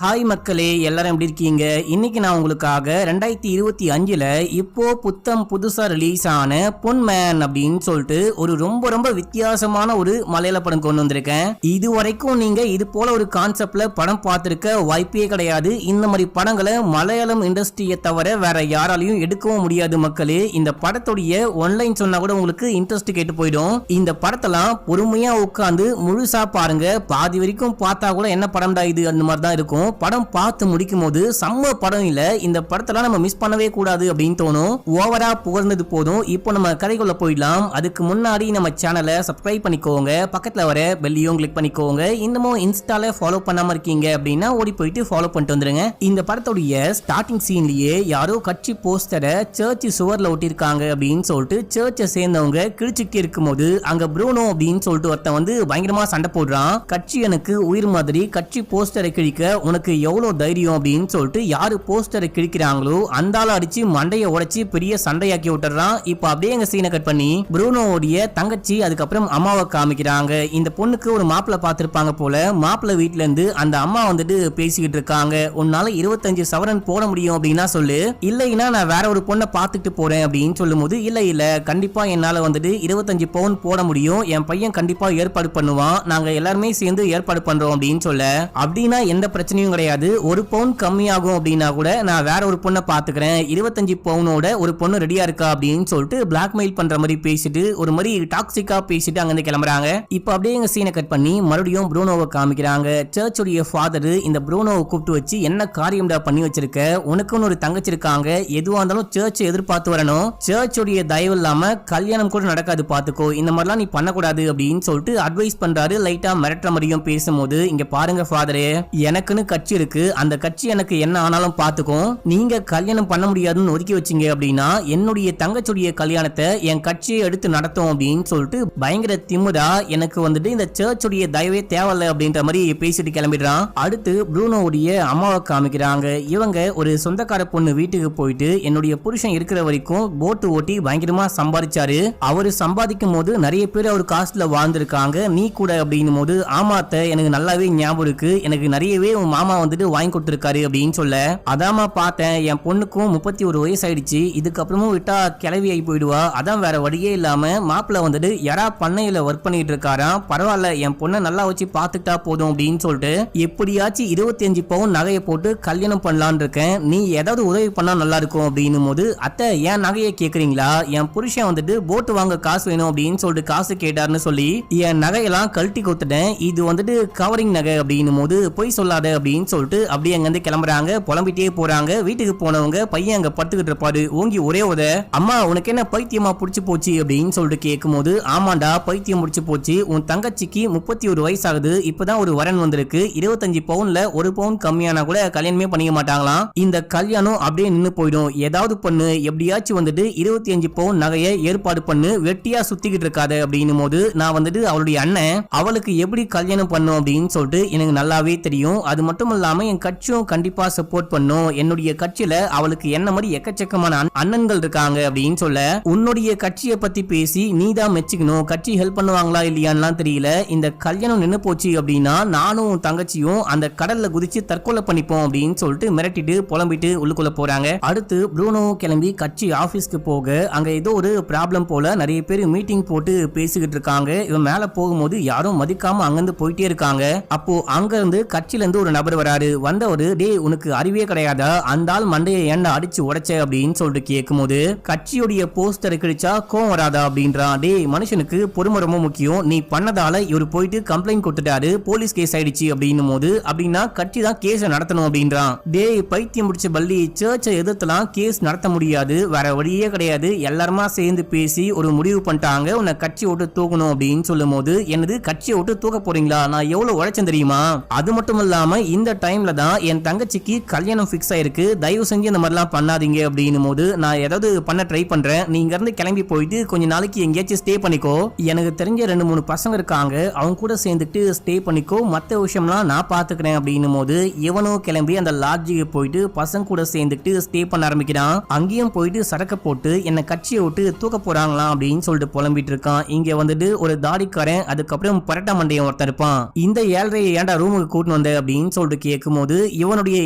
Hi மக்களே, எல்லாரும் எப்படி இருக்கீங்க? இன்னைக்கு நான் உங்களுக்காக 2025ல இப்போ புதுசா ரிலீஸ் ஆன பொன்மேன் அப்படின்னு சொல்லிட்டு ஒரு ரொம்ப வித்தியாசமான ஒரு மலையாள படம் கொண்டு வந்திருக்கேன். இது வரைக்கும் நீங்க இது போல ஒரு கான்செப்ட்ல படம் பார்த்திருக்க வாய்ப்பே கிடையாது. இந்த மாதிரி படங்களை மலையாளம் இண்டஸ்ட்ரியை தவிர வேற யாராலையும் எடுக்கவும் முடியாது மக்களே. இந்த படத்துடைய ஒன்லைன் சொன்னா கூட உங்களுக்கு இன்ட்ரெஸ்ட் கேட்டு போயிடும். இந்த படத்தெல்லாம் பொறுமையா உட்காந்து முழுசா பாருங்க. பாதி வரைக்கும் பார்த்தா கூட என்ன படம்டா இது அந்த மாதிரி தான் இருக்கும். படம் பார்த்து முடிக்கும் போது செம்ம படம் இல்ல, இந்த படத்தெல்லாம் நம்ம மிஸ் பண்ணவே கூடாது அப்படின்னு தோணும். ஓவரா புகழ்ந்தது போதும். இப்போ நம்ம கதைக்குள்ள போயிடலாம். அதுக்கு முன்னாடி நம்ம சேனலை சப்ஸ்கிரைப் பண்ணிக்கோங்க, பக்கத்துல வர பெல்லையும் கிளிக் பண்ணிக்கோங்க. இன்னமும் இன்ஸ்டால ஃபாலோ பண்ணாம இருக்கீங்க அப்படின்னா ஓடி போயிட்டு ஃபாலோ பண்ணிட்டு வந்துருங்க. இந்த படத்துடைய ஸ்டார்டிங் சீன்லயே யாரோ கட்சி போஸ்டரை சர்ச் சுவர்ல ஒட்டிருக்காங்க அப்படின்னு சொல்லிட்டு சர்ச்சை சேர்ந்தவங்க கிழிச்சுட்டு இருக்கும்போது அங்க ப்ரூனோ அப்படின்னு சொல்லிட்டு ஒருத்தன் வந்து பயங்கரமா சண்டை போடுறான். கட்சி எனக்கு உயிர் மாதிரி, கட்சி போஸ்டரை கிழிக்க உனக்கு எவ்வளவு தைரியம் அப்படின்னு சொல்லிட்டு யாரு போஸ்டரை கிழிக்கிறாங்களோ அந்த ஆள அடிச்சு மண்டையை உடைச்சு பெரிய சண்டையாக்கி விட்டுறான். இப்ப அப்படியே எங்க சீனை கட் பண்ணி ப்ரூனோவுடைய தங்கச்சி அதுக்கப்புறம் அம்மாவை காமிக்கிறாங்க. இந்த பொண்ணுக்கு ஒரு மாப்பிள்ளை பார்த்திருப்பாங்க போல. மாப்பிள்ளை வீட்டுல இருந்து அந்த அம்மா வந்துட்டு பேசிக்கிட்டு இருக்காங்க. உன்னால 25 சவரன் போட முடியும் அப்படின்னா சொல்லு, இல்லைன்னா நான் வேற ஒரு பொண்ணை பார்த்துட்டு போறேன் அப்படின்னு சொல்லும் போது இல்ல கண்டிப்பா என்னால வந்துட்டு 25 பவுன் போட முடியும், என் பையன் கண்டிப்பா ஏற்பாடு பண்ணுவான், நாங்க எல்லாருமே சேர்ந்து ஏற்பாடு பண்றோம் அப்படின்னு சொல்ல, அப்படின்னா எந்த பிரச்சனையும் கிடையாது, ஒரு பவுன் கம்மியாகும் அப்படின்னா கூட நான் வேற ஒரு பொண்ணை பாத்துக்கிறேன், 25 பவுனோட ஒரு பொண்ணு ரெடியா இருக்கா அப்படின்னு சொல்லிட்டு பிளாக்மெயில் பண்ற மாதிரி பேசிட்டு ஒரு மாதிரி டாக்ஸிக்கா பேசிட்டு அங்க இருந்து கிளம்புறாங்க. இப்ப அப்படியே எங்க சீனை கட் பண்ணி மறுபடியும் ப்ரூனோவை காமிக்கிறாங்க. சர்ச்சுடைய ஃபாதர் இந்த ப்ரூனோவை கூப்பிட்டு வச்சு என்ன காரியம்டா பண்ணி வச்சிருக்க, உனக்குன்னு ஒரு தங்கச்சி இருக்காங்க, எதுவா இருந்தாலும் சர்ச் எதிர்பார்த்து வரணும், சர்ச்சுடைய தயவு இல்லாம கல்யாணம் கூட நடக்காது பாத்துக்கோ, இந்த மாதிரிலாம் நீ பண்ணக்கூடாது அப்படின்னு சொல்லிட்டு அட்வைஸ் பண்றாரு. லைட்டா மிரட்டுற மாதிரியும் பேசும்போது இங்க பாருங்க ஃபாதரே, எனக்குன்னு கட்சி இருக்கு, அந்த கட்சி எனக்கு என்ன ஆனாலும் பாத்துக்கும், நீங்க கல்யாணம் பண்ண முடியாதுன்னு ஒதுக்கி வச்சீங்க அப்படின்னா என்னுடைய தங்கச்சுடைய கல்யாணத்தை என் கட்சியை எடுத்து நடத்தும் அப்படின்னு சொல்லிட்டு பயங்கர திமுறா எனக்கு வந்துட்டு இந்த சர்ச்சுடைய தயவே தேவையில்லை அப்படின்ற மாதிரி பேசிட்டு கிளம்பிடுறான். அடுத்து ப்ரூனோவுடைய அம்மாவை காமிக்கிறாங்க. இவங்க ஒரு சொந்தக்கார பொண்ணு வீட்டுக்கு போயிட்டு என்னுடைய புருஷன் இருக்கிற வரைக்கும் போட்டு ஓட்டி பயங்கரமா சம்பாதிச்சாரு, அவரு சம்பாதிக்கும் போது நிறைய பேர் அவர் காசுல வாழ்ந்திருக்காங்க, நீ கூட அப்படின்னும் போது ஆமாத்த எனக்கு நல்லாவே ஞாபகம் இருக்கு, எனக்கு நிறையவே உன் மாமா வந்துட்டு வாங்கி கொடுத்திருக்காரு அப்படின்னு சொல்ல, அதாமா பார்த்தேன், என் பொண்ணுக்கும் 31 வயசு ஆயிடுச்சு, இதுக்கப்புறமும் விட்டா கிளவி ஆகி போயிடுவா, அதான் வேற வழியே இல்லாம மாப்பிள்ள வந்துட்டு யாரா பண்ணையில ஒர்க் பண்ணிட்டு இருக்காராம், பரவாயில்ல என் பொண்ணை நல்லா வச்சு பாத்துக்கிட்டா போதும் அப்படின்னு சொல்லிட்டு எப்படியாச்சும் 25 பவுன் நகையை போட்டு கல்யாணம் பண்ணலான் இருக்கேன், நீ ஏதாவது உதவி பண்ணா நல்லா இருக்கும் அப்படின்னும் போது, அத்தை என் நகையை கேக்குறீங்களா, என் புருஷன் வந்துட்டு போட்டு வாங்க காசு வேணும் அப்படின்னு சொல்லிட்டு காசு கேட்டாருன்னு சொல்லி என் நகையெல்லாம் கழட்டி கொடுத்துட்டேன், இது வந்துட்டு கவரிங் நகை அப்படின்னும் போது பொய் சொல்லாத அப்படின்னு சொல்லிட்டு அப்படியே அங்க இருந்து கிளம்புறாங்க. புலம்பிட்டே போறாங்க. வீட்டுக்கு போனவங்க பையன் அங்க படுத்துக்கிட்டு இருப்பாரு. ஓங்கி ஒரே உத, அம்மா உனக்கு என்ன பைத்தியமா புடிச்சு போச்சு அப்படின்னு சொல்லிட்டு கேட்கும் போது, ஆமாண்டா பைத்தியம் முடிச்சு போச்சு, உன் தங்கச்சிக்கு 31 வயசு ஆகுது, இப்பதான் ஒரு வரன் வந்திருக்கு, 25 பவுன்ல ஒரு பவுன் கம்மியானா கூட கல்யாணமே பண்ணிக்க மாட்டாங்களாம், இந்த கல்யாணம் அப்படியே நின்னு போயிடும், ஏதாவது பண்ணு, எப்படியாச்சும் வந்துட்டு 25 பவுன் நகையை ஏற்பாடு பண்ணு, வெட்டியா சுத்திக்கிட்டு இருக்காத அப்படின்னும் போது, நான் வந்துட்டு அவளுடைய அண்ணன், அவளுக்கு எப்படி கல்யாணம் பண்ணும் அப்படின்னு சொல்லிட்டு எனக்கு நல்லாவே தெரியும், அது மட்டும் இல்லாம என் கட்சியும் கண்டிப்பா சப்போர்ட் பண்ணும், என்னுடைய கட்சியில அவளுக்கு என்ன மாதிரி எக்கச்சக்கமான அண்ணன்கள் இருக்காங்க அப்படின்னு சொல்ல, உன்னுடைய கட்சியை பத்தி பேசி நீ தான் மெச்சுக்கணும், கட்சி ஹெல்ப் பண்ணுவாங்களா இல்லையான்னு தெரியல, இந்த கல்யாணம் நின்னு போச்சு அப்படின்னா நானும் தங்கச்சியும் அந்த கடல்ல குதிச்சு தற்கொலை பண்ணிப்போம் அப்படின்னு சொல்லிட்டு மிரட்டிட்டு புலம்பிட்டு உள்ளுக்குள்ள போறாங்க. அடுத்து ப்ரூனோ கிளம்பி கட்சி ஆபீஸ்க்கு போக அங்க ஏதோ ஒரு ப்ராப்ளம் போல நிறைய பேர் மீட்டிங் போட்டு பேசிக்கிட்டு இருக்காங்க. இவன் மேல போகும்போது யாரும் மதிக்காம அங்கிருந்து போயிட்டே இருக்காங்க. அப்போ அங்க இருந்து கட்சியில இருந்து ஒரு நபர் வராரு. வந்தவரு, டே உனக்கு அறிவே கிடையாதா, அந்த ஆள் மண்டையை ஏன்டா அடிச்சு உடைச்ச அப்படின்னு சொல்லிட்டு கேட்கும் போது, கட்சியுடைய போஸ்டரை கிழிச்சா கோவம் வராதா அப்படின்றான். டே மனுஷனுக்கு பொறுமை ரொம்ப முக்கியம், நீ பண்ணதால இவர் போயிட்டு கம்ப்ளைண்ட் கொடுத்துட்டாரு, போலீஸ் கேஸ் ஆயிடுச்சு அப்படின்னும் போது, அப்படின்னா கட்சி தான் கேஸ் நடத்தணும் அப்படின்றான். டே பைத்தியம் முடிச்ச பள்ளி, சர்ச்சை எதிர்த்தலாம் கேஸ் நடத்த முடியாது, வேற வழியே கிடையாது, எல்லாருமா சேர்ந்து பேசி ஒரு முடிவு பண்ணிட்டாங்க, உன்னை கட்சி விட்டு தூக்கணும் அப்படின்னு சொல்லும் போது, என்னது கட்சியை விட்டு தூக்க போறீங்களா, நான் எவ்வளவு உழைச்சேன் தெரியுமா, அது மட்டும் இல்லாம இந்த டைம்ல தான் என் தங்கச்சிக்கு கல்யாணம் ஃபிக்ஸ் ஆயிருக்கு, தயவு செஞ்சு இந்த மாதிரிலாம் பண்ணாதீங்க அப்படின்னும் போது, நான் ஏதாவது பண்ண ட்ரை பண்றேன், நீங்க இருந்து கிளம்பி போயிட்டு கொஞ்ச நாளைக்கு எங்கேயாச்சும் ஸ்டே பண்ணிக்கோ, எனக்கு தெரிஞ்ச 2-3 பசங்க இருக்காங்க, அவங்க கூட சேர்ந்துட்டு ஸ்டே பண்ணிக்கோ, மத்த விஷயம்லாம் நான் பாத்துக்கிறேன் அப்படின்னும் போது, இவனும் கிளம்பி அந்த லாட்ஜுக்கு போயிட்டு பசங்க கூட சேர்ந்துட்டு ஸ்டே பண்ண ஆரம்பிக்கிறான். அங்கேயும் போயிட்டு சரக்க போட்டு என்ன கட்சியை விட்டு தூக்க போறாங்களாம் அப்படின்னு சொல்லிட்டு புலம்பிட்டு இருக்கான். இங்க வந்துட்டு ஒரு தாடிக்காரன் அதுக்கப்புறம் பரட்ட மண்டையன் ஒருத்தர் இருப்பான். இந்த 7:30 ஏன்டா ரூமுக்கு கூட்டிட்டு வந்த அப்படின்னு சொல்லிட்டு கேட்கும்போது இவனுடைய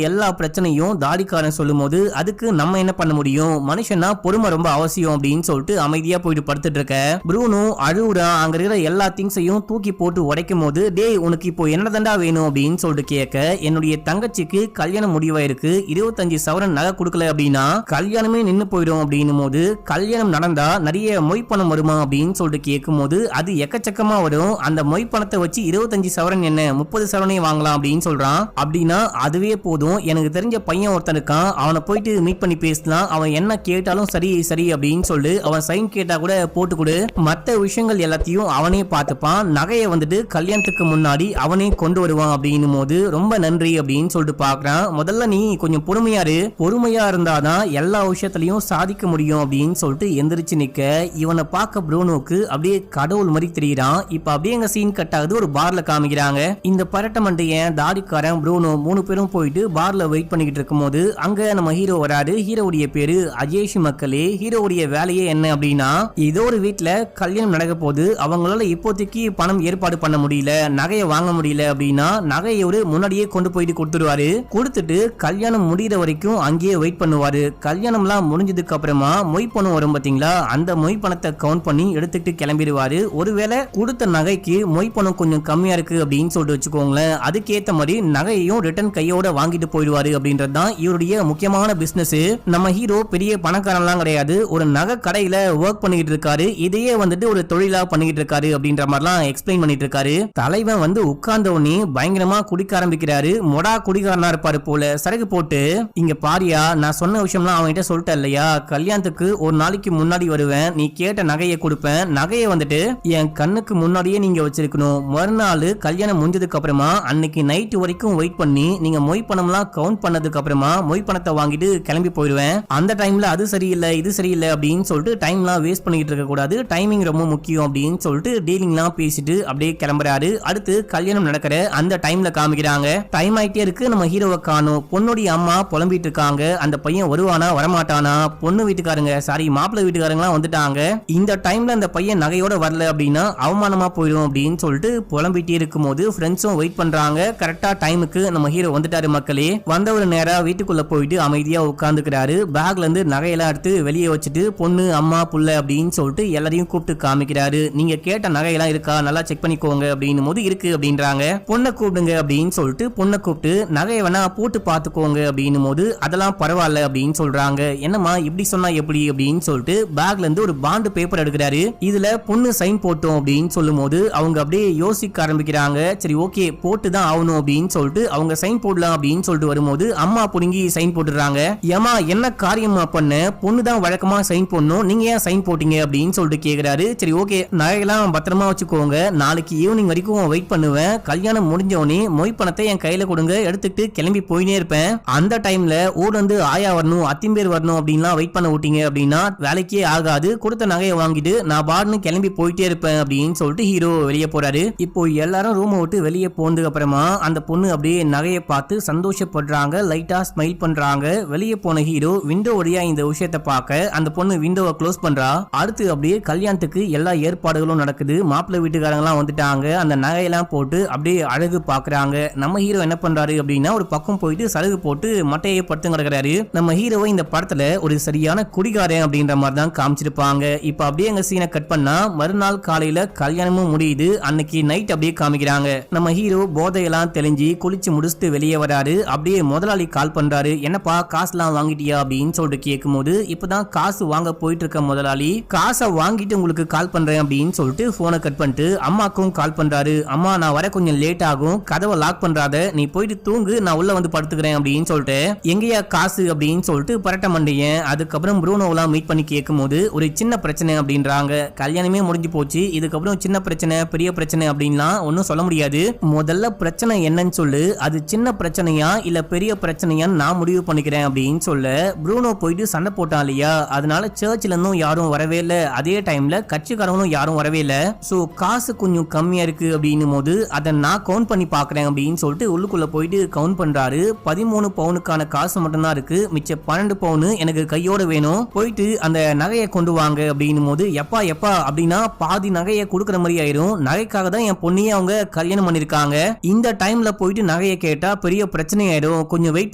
எல்லா பிரச்சனையும் தாடிக்காரன் சொல்லும் போது அதுக்கு நம்ம என்ன பண்ண முடியும், மனுஷனா பொறுமை ரொம்ப அவசியம் அப்படின்னு சொல்லிட்டு அமைதியா போயிட்டு படுத்துட்டு இருக்க ப்ரூனோ அழுவுறான். அங்க இருக்கிற எல்லா திங்ஸையும் தூக்கி போட்டு உடைக்கும் போது டேய் உனக்கு இப்போ என்னதண்டா வேணும் அப்படின்னு சொல்லிட்டு கேட்க என்னுடைய தங்கச்சிக்கு கல்யாணம் முடிவாயிருக்கு, 25 சவரன் நகை கொடுக்கல அப்படின்னா கல்யாணமே நின்னு போயிடும் அப்படின்னும் போது கல்யாணம் நடந்தா நிறைய மொய் பணம் வருமா அப்படின்னு சொல்லிட்டு கேட்கும் போது அது எக்கச்சக்கமா வரும், அந்த மொய் பணத்தை வச்சு 25 சவரன் என்ன 30 சவரனே வாங்கலாம் அப்படின்னு சொல்றான். அப்படின்னா அதுவே போதும், எனக்கு தெரிஞ்ச பையன் ஒருத்தன் இருக்கான், அவனை போயிட்டு மீட் பண்ணி பேசலாம், அவன் என்ன கேட்டாலும் சரி சரி அப்படின்னு சொல்லு, அவன் சைன் கேட்டா கூட போட்டு கொடு, மற்ற விஷயங்கள் எல்லாத்தையும் அவனே பார்த்துப்பான், நகையை வந்துட்டு கல்யாணத்துக்கு முன்னாடி அவனே கொண்டு வருவான் அப்படின்னும் போது ரொம்ப நன்றி அப்படின்னு சொல்லிட்டு பாக்குறான். முதல்ல நீ கொஞ்சம் பொறுமையா இருந்தாதான் எல்லா விஷயத்திலையும் சாதிக்க முடியும் அப்படின்னு சொல்லிட்டு எந்திரிச்சு நிக்க இவனை பார்க்க ப்ரூனோக்கு அப்படியே கடவுள் மாதிரி தெரியுறான். இப்ப அப்படியே எங்க சீன் கட் ஆகுது, ஒரு பார்ல காமிக்கிறாங்க. இந்த பரட்ட மண்டையன் தாடிக்காரன் ப்ரூனோ 3 பேரும் போயிட்டு பார்ல வெயிட் பண்ணிக்கிட்டு இருக்கும் போது அங்க நம்ம ஹீரோ வராரு. ஹீரோவுடைய பேரு அஜேஷ் மக்களே. ஹீரோவுடைய வேலையே என்ன அப்படின்னா ஏதோ ஒரு வீட்டுல கல்யாணம் நடக்க போது அவங்களால இப்போதைக்கு பணம் ஏற்பாடு பண்ண முடியல, நகையை வாங்க முடியல அப்படின்னா நகையை ஒரு முன்னாடியே கொண்டு போயிட்டு கொடுத்துருவாரு. கொடுத்துட்டு கல்யாணம் முடிகிற வரைக்கும் அங்கேயே வெயிட் பண்ணுவாரு. கல்யாணம்லாம் முடிஞ்சதுக்கு அப்புறமா மொய் பணம் வரும் பாத்தீங்களா, அந்த மொய் பணத்தை கவுண்ட் பண்ணி எடுத்துட்டு கிளம்பிடுவாரு. ஒருவேளை கொடுத்த நகைக்கு மொய் பணம் கொஞ்சம் கம்மியா இருக்கு அப்படின்னு சொல்லிட்டு வச்சுக்கோங்களேன், அதுக்கேத்த மாதிரி நகையையும் ரிட்டர்ன் கையோட வாங்கிட்டு போயிடுவாரு அப்படின்றது தான் இவருடைய முக்கியமான பிசினஸ். நம்ம ஹீரோ பெரிய பணக்காரன்லாம் கிடையாது, ஒரு நகை கடையில ஒர்க் பண்ணிட்டு இருக்காரு, இதையே வந்துட்டு ஒரு தொழிலா பண்ணிட்டு இருக்காரு அப்படின்ற மாதிரிலாம் எக்ஸ்பிளைன் பண்ணிட்டு இருக்காரு. தலைவன் வந்து உட்கார்ந்த உடனே பயங்கரமா குடிக்க ஆரம்பிக்கிறாரு. மொடா குடிகாரனா இருப்பாரு போல சரக்கு போட்டு, இங்க பாரியா நான் சொன்ன விஷயம்லாம் அவன்கிட்ட சொல்லிட்டேன் இல்லையா, கல்யாணத்துக்கு ஒரு நாளைக்கு முன்னாடி வருவேன், நீ கேட்ட நகையை கொடுப்பேன், நகையை வந்துட்டு என் கண்ணுக்கு முன்னாடியே நீங்க வச்சிருக்கணும், மறுநாள் கல்யாணம் முடிஞ்சதுக்கு அப்புறமா அன்னைக்கு நைட் வரைக்கும் வெயிட் பண்ணி நீங்க மொய் பணம்லாம் கவுண்ட் பண்ணதுக்கு அப்புறமா மொய் பணத்தை வாங்கிட்டு கிளம்பி போயிடுவேன். அந்த டைம்ல அது சரியில்லை இது சரியில்லை அப்படின்னு சொல்லிட்டு டைம்லாம் வேஸ்ட் பண்ணிட்டு இருக்க கூடாது, டைமிங் ரொம்ப முக்கியம் அப்படின்னு சொல்லிட்டு டீலிங்லாம் பேசிட்டு அப்படியே கிளம்புறாரு. அடுத்து கல்யாணம் நடக்கிற அந்த டைம்ல காமிக்கிறாங்க. டைம் ஆயிட்டே இருக்கு, நம்ம ஹீரோவை காணோம். பொண்ணுடைய அம்மா புலம்பிட்டு இருக்காங்க, அந்த பையன் வருவானா வரமாட்டானா, பொண்ணு வீட்டுக்காரங்க சாரி மாப்பிள்ளை வீட்டுக்காரங்களாம் வந்துட்டாங்க, இந்த டைம்ல அந்த பையன் நகையோட வரல அப்படின்னா அவமானமா போயிடும் அப்படின்னு சொல்லிட்டு புலம்பிட்டே இருக்கும் போது ஃப்ரெண்ட்ஸும் வெயிட் பண்றாங்க. கரெக்டா டைமுக்கு நம்ம ஹீரோ வந்துட்டாரு மக்களே. வந்தவர் நேரா வீட்டுக்குள்ள போயிட்டு அமைதியா உட்கார்ந்துக்கிறாரு. பேக்ல இருந்து நகையெல்லாம் எடுத்து வெளியே வச்சுட்டு பொண்ணு அம்மா புள்ள அப்படின்னு சொல்லிட்டு எல்லாரையும் கூப்பிட்டு காமிக்கிறாரு. நீங்க கேட்ட நகையெல்லாம் இருக்கா நல்லா செக் பண்ணிக்கோங்க அப்படின்னு போது இருக்கு அப்படின்றாங்க. பொண்ணை கூப்பிடுங்க அப்படின்னு சொல்லிட்டு பொண்ணை கூப்பிட்டு நகையை வேணா போட்டு பாத்துக்கோங்க அப்படின்னு போது அதெல்லாம் பரவாயில்ல அப்படின்னு சொல்றாங்க. என்னமா இப்படி சொன்னா எப்படி அப்படின்னு சொல்லிட்டு பேக்ல இருந்து ஒரு பாண்டு பேப்பர் எடுக்கிறாரு. இதுல பொண்ணு சைன் போட்டோம் அப்படின்னு சொல்லும் போது அவங்க அப்படியே யோசிக்க ஆரம்பிக்கிறாங்க. சரி ஓகே போட்டு தான் ஆகணும் அப்படின்னு சொல்லிட்டு அவங்க சைன் போடலாம் அப்படின்னு சொல்லிட்டு வரும்போது அம்மா புடுங்கி சைன் போட்டுறாங்க. ஏமா என்ன காரியமா பண்ண, பொண்ணு தான் வழக்கமா சைன் போடணும், நீங்க ஏன் சைன் போட்டீங்க அப்படின்னு சொல்லிட்டு கேக்குறாரு. சரி ஓகே நகையெல்லாம் பத்திரமா வச்சுக்கோங்க, நாளைக்கு ஈவினிங் வரைக்கும் வெயிட் பண்ணுவேன், கல்யாணம் முடிஞ்சவனே மொய் பணத்தை என் கையில கொடுங்க, எடுத்துட்டு கிளம்பி போயினே இருப்பேன், அந்த டைம்ல ஊர் வந்து ஆயா வரணும் அத்திம்பேர் வரணும் அப்படின்லாம் வெயிட் பண்ண விட்டீங்க அப்படின்னா வேலைக்கே ஆகாது, கொடுத்த நகையை வாங்கிட்டு நான் பாடுன்னு கிளம்பி போயிட்டே இருப்பேன் அப்படின்னு சொல்லிட்டு ஹீரோ வெளியே போறாரு. இப்போ எல்லாரும் ரூமை விட்டு வெளியே போனதுக்கு அப்புறமா அந்த பொண்ணு அப்படியே நகையை பார்த்து சந்தோஷப்படுறாங்க, லைட்டா ஸ்மைல் பண்றாங்க. வெளியே போன ஹீரோ விண்டோ வழியா இந்த விஷயத்தை பார்க்க அந்த பொண்ணு விண்டோவை க்ளோஸ் பண்றா. அடுத்து அப்படியே கல்யாணத்துக்கு எல்லா ஏற்பாடுகளும் நடக்குது, மாப்பிள்ளை வீட்டுக்காரங்களாம் வந்துட்டாங்க, அந்த நகையெல்லாம் போட்டு அப்படியே அழகு பாக்குறாங்க. நம்ம ஹீரோ என்ன பண்றாரு அப்படின்னா ஒரு பக்கம் போயிட்டு சருகு போட்டு மட்டையை படுத்து கிடக்குறாரு. நம்ம ஹீரோவை இந்த படத்துல ஒரு சரியான குடிகாரன் அப்படின்ற மாதிரி தான் காமிச்சிருப்பாங்க. இப்ப அப்படியே எங்க சீனை கட் பண்ணா மறுநாள் காலையில கல்யாணமும் முடியுது. அன்னைக்கு நைட் அப்படியே காமிக்கிறாங்க. நம்ம ஹீரோ போதையெல்லாம் தெளிஞ்சு குளிச்சு முடிச்சுட்டு வெளியே வராரு. அப்படியே முதலாளி கால் பண்றாரு, என்னப்பா காசுலாம் வாங்கிட்டியா அப்படின்னு சொல்லிட்டு கேட்கும் போது இப்பதான் காசு வாங்க போயிட்டு இருக்க முதலாளி, காசை வாங்கிட்டு உங்களுக்கு கால் பண்றேன் அப்படின்னு சொல்லிட்டு போனை கட் பண்ணிட்டு அம்மாக்கும் கால் பண்றாரு. அம்மா நான் வர கொஞ்சம் லேட் ஆகும், கதவை லாக் பண்றாத, நீ போயிட்டு தூங்கு, நான் உள்ள வந்து படுத்துக்கிறேன் அப்படின்னு சொல்லிட்டு எங்கேயா காசு அப்படின்னு சொல்லிட்டு பரட்ட மண்டையன் அதுக்கப்புறம் ப்ரூனோவெல்லாம் மீட் பண்ணி கேட்கும் போது ஒரு சின்ன பிரச்சனை அப்படின்றாங்க. கல்யாணமே முடிஞ்சு போச்சு, இதுக்கப்புறம் சின்ன பிரச்சனை பெரிய பிரச்சனை அப்படின்லாம் ஒன்னும் சொல்ல முடியாது, முதல்ல பிரச்சனை என்னன்னு சொல்லு, அது சின்ன பிரச்சனையா இல்ல பெரிய பிரச்சனையான்னு நான் முடிவு பண்ணிக்கிறேன் அப்படின்னு சொல்ல ப்ரூனோ போயிட்டு சண்டை போட்டான் இல்லையா, அதனால சர்ச்ல இருந்தும் யாரும் வரவே இல்ல, அதே டைம்ல கட்சிக்காரங்களும் யாரும் வரவே இல்ல, சோ காசு கொஞ்சம் கம்மியா இருக்கு அப்படின்னும் போது அதை நான் கவுண்ட் பண்ணி பாக்குறேன் அப்படின்னு சொல்லிட்டு உள்ளுக்குள்ள போயிட்டு கவுண்ட் பண்றாரு. 13 பவுனுக்கான காசு மட்டும் தான் இருக்கு, மிச்ச 12 பவுனு எனக்கு கையோட வேணும், போயிட்டு அந்த நகையை கொண்டு வாங்க அப்படின்னும் போது எப்பா எப்பா அப்படின்னா பாதி நகையை கொடுக்குற மாதிரி ஆயிரும், நகைக்காக தான் என் பொண்ணையே அவங்க கல்யாணம் பண்ணிருக்காங்க, இந்த டைம்ல போயிட்டு நகையை கேட்டா பெரிய பிரச்சனை ஆயிடும், கொஞ்சம் வெயிட்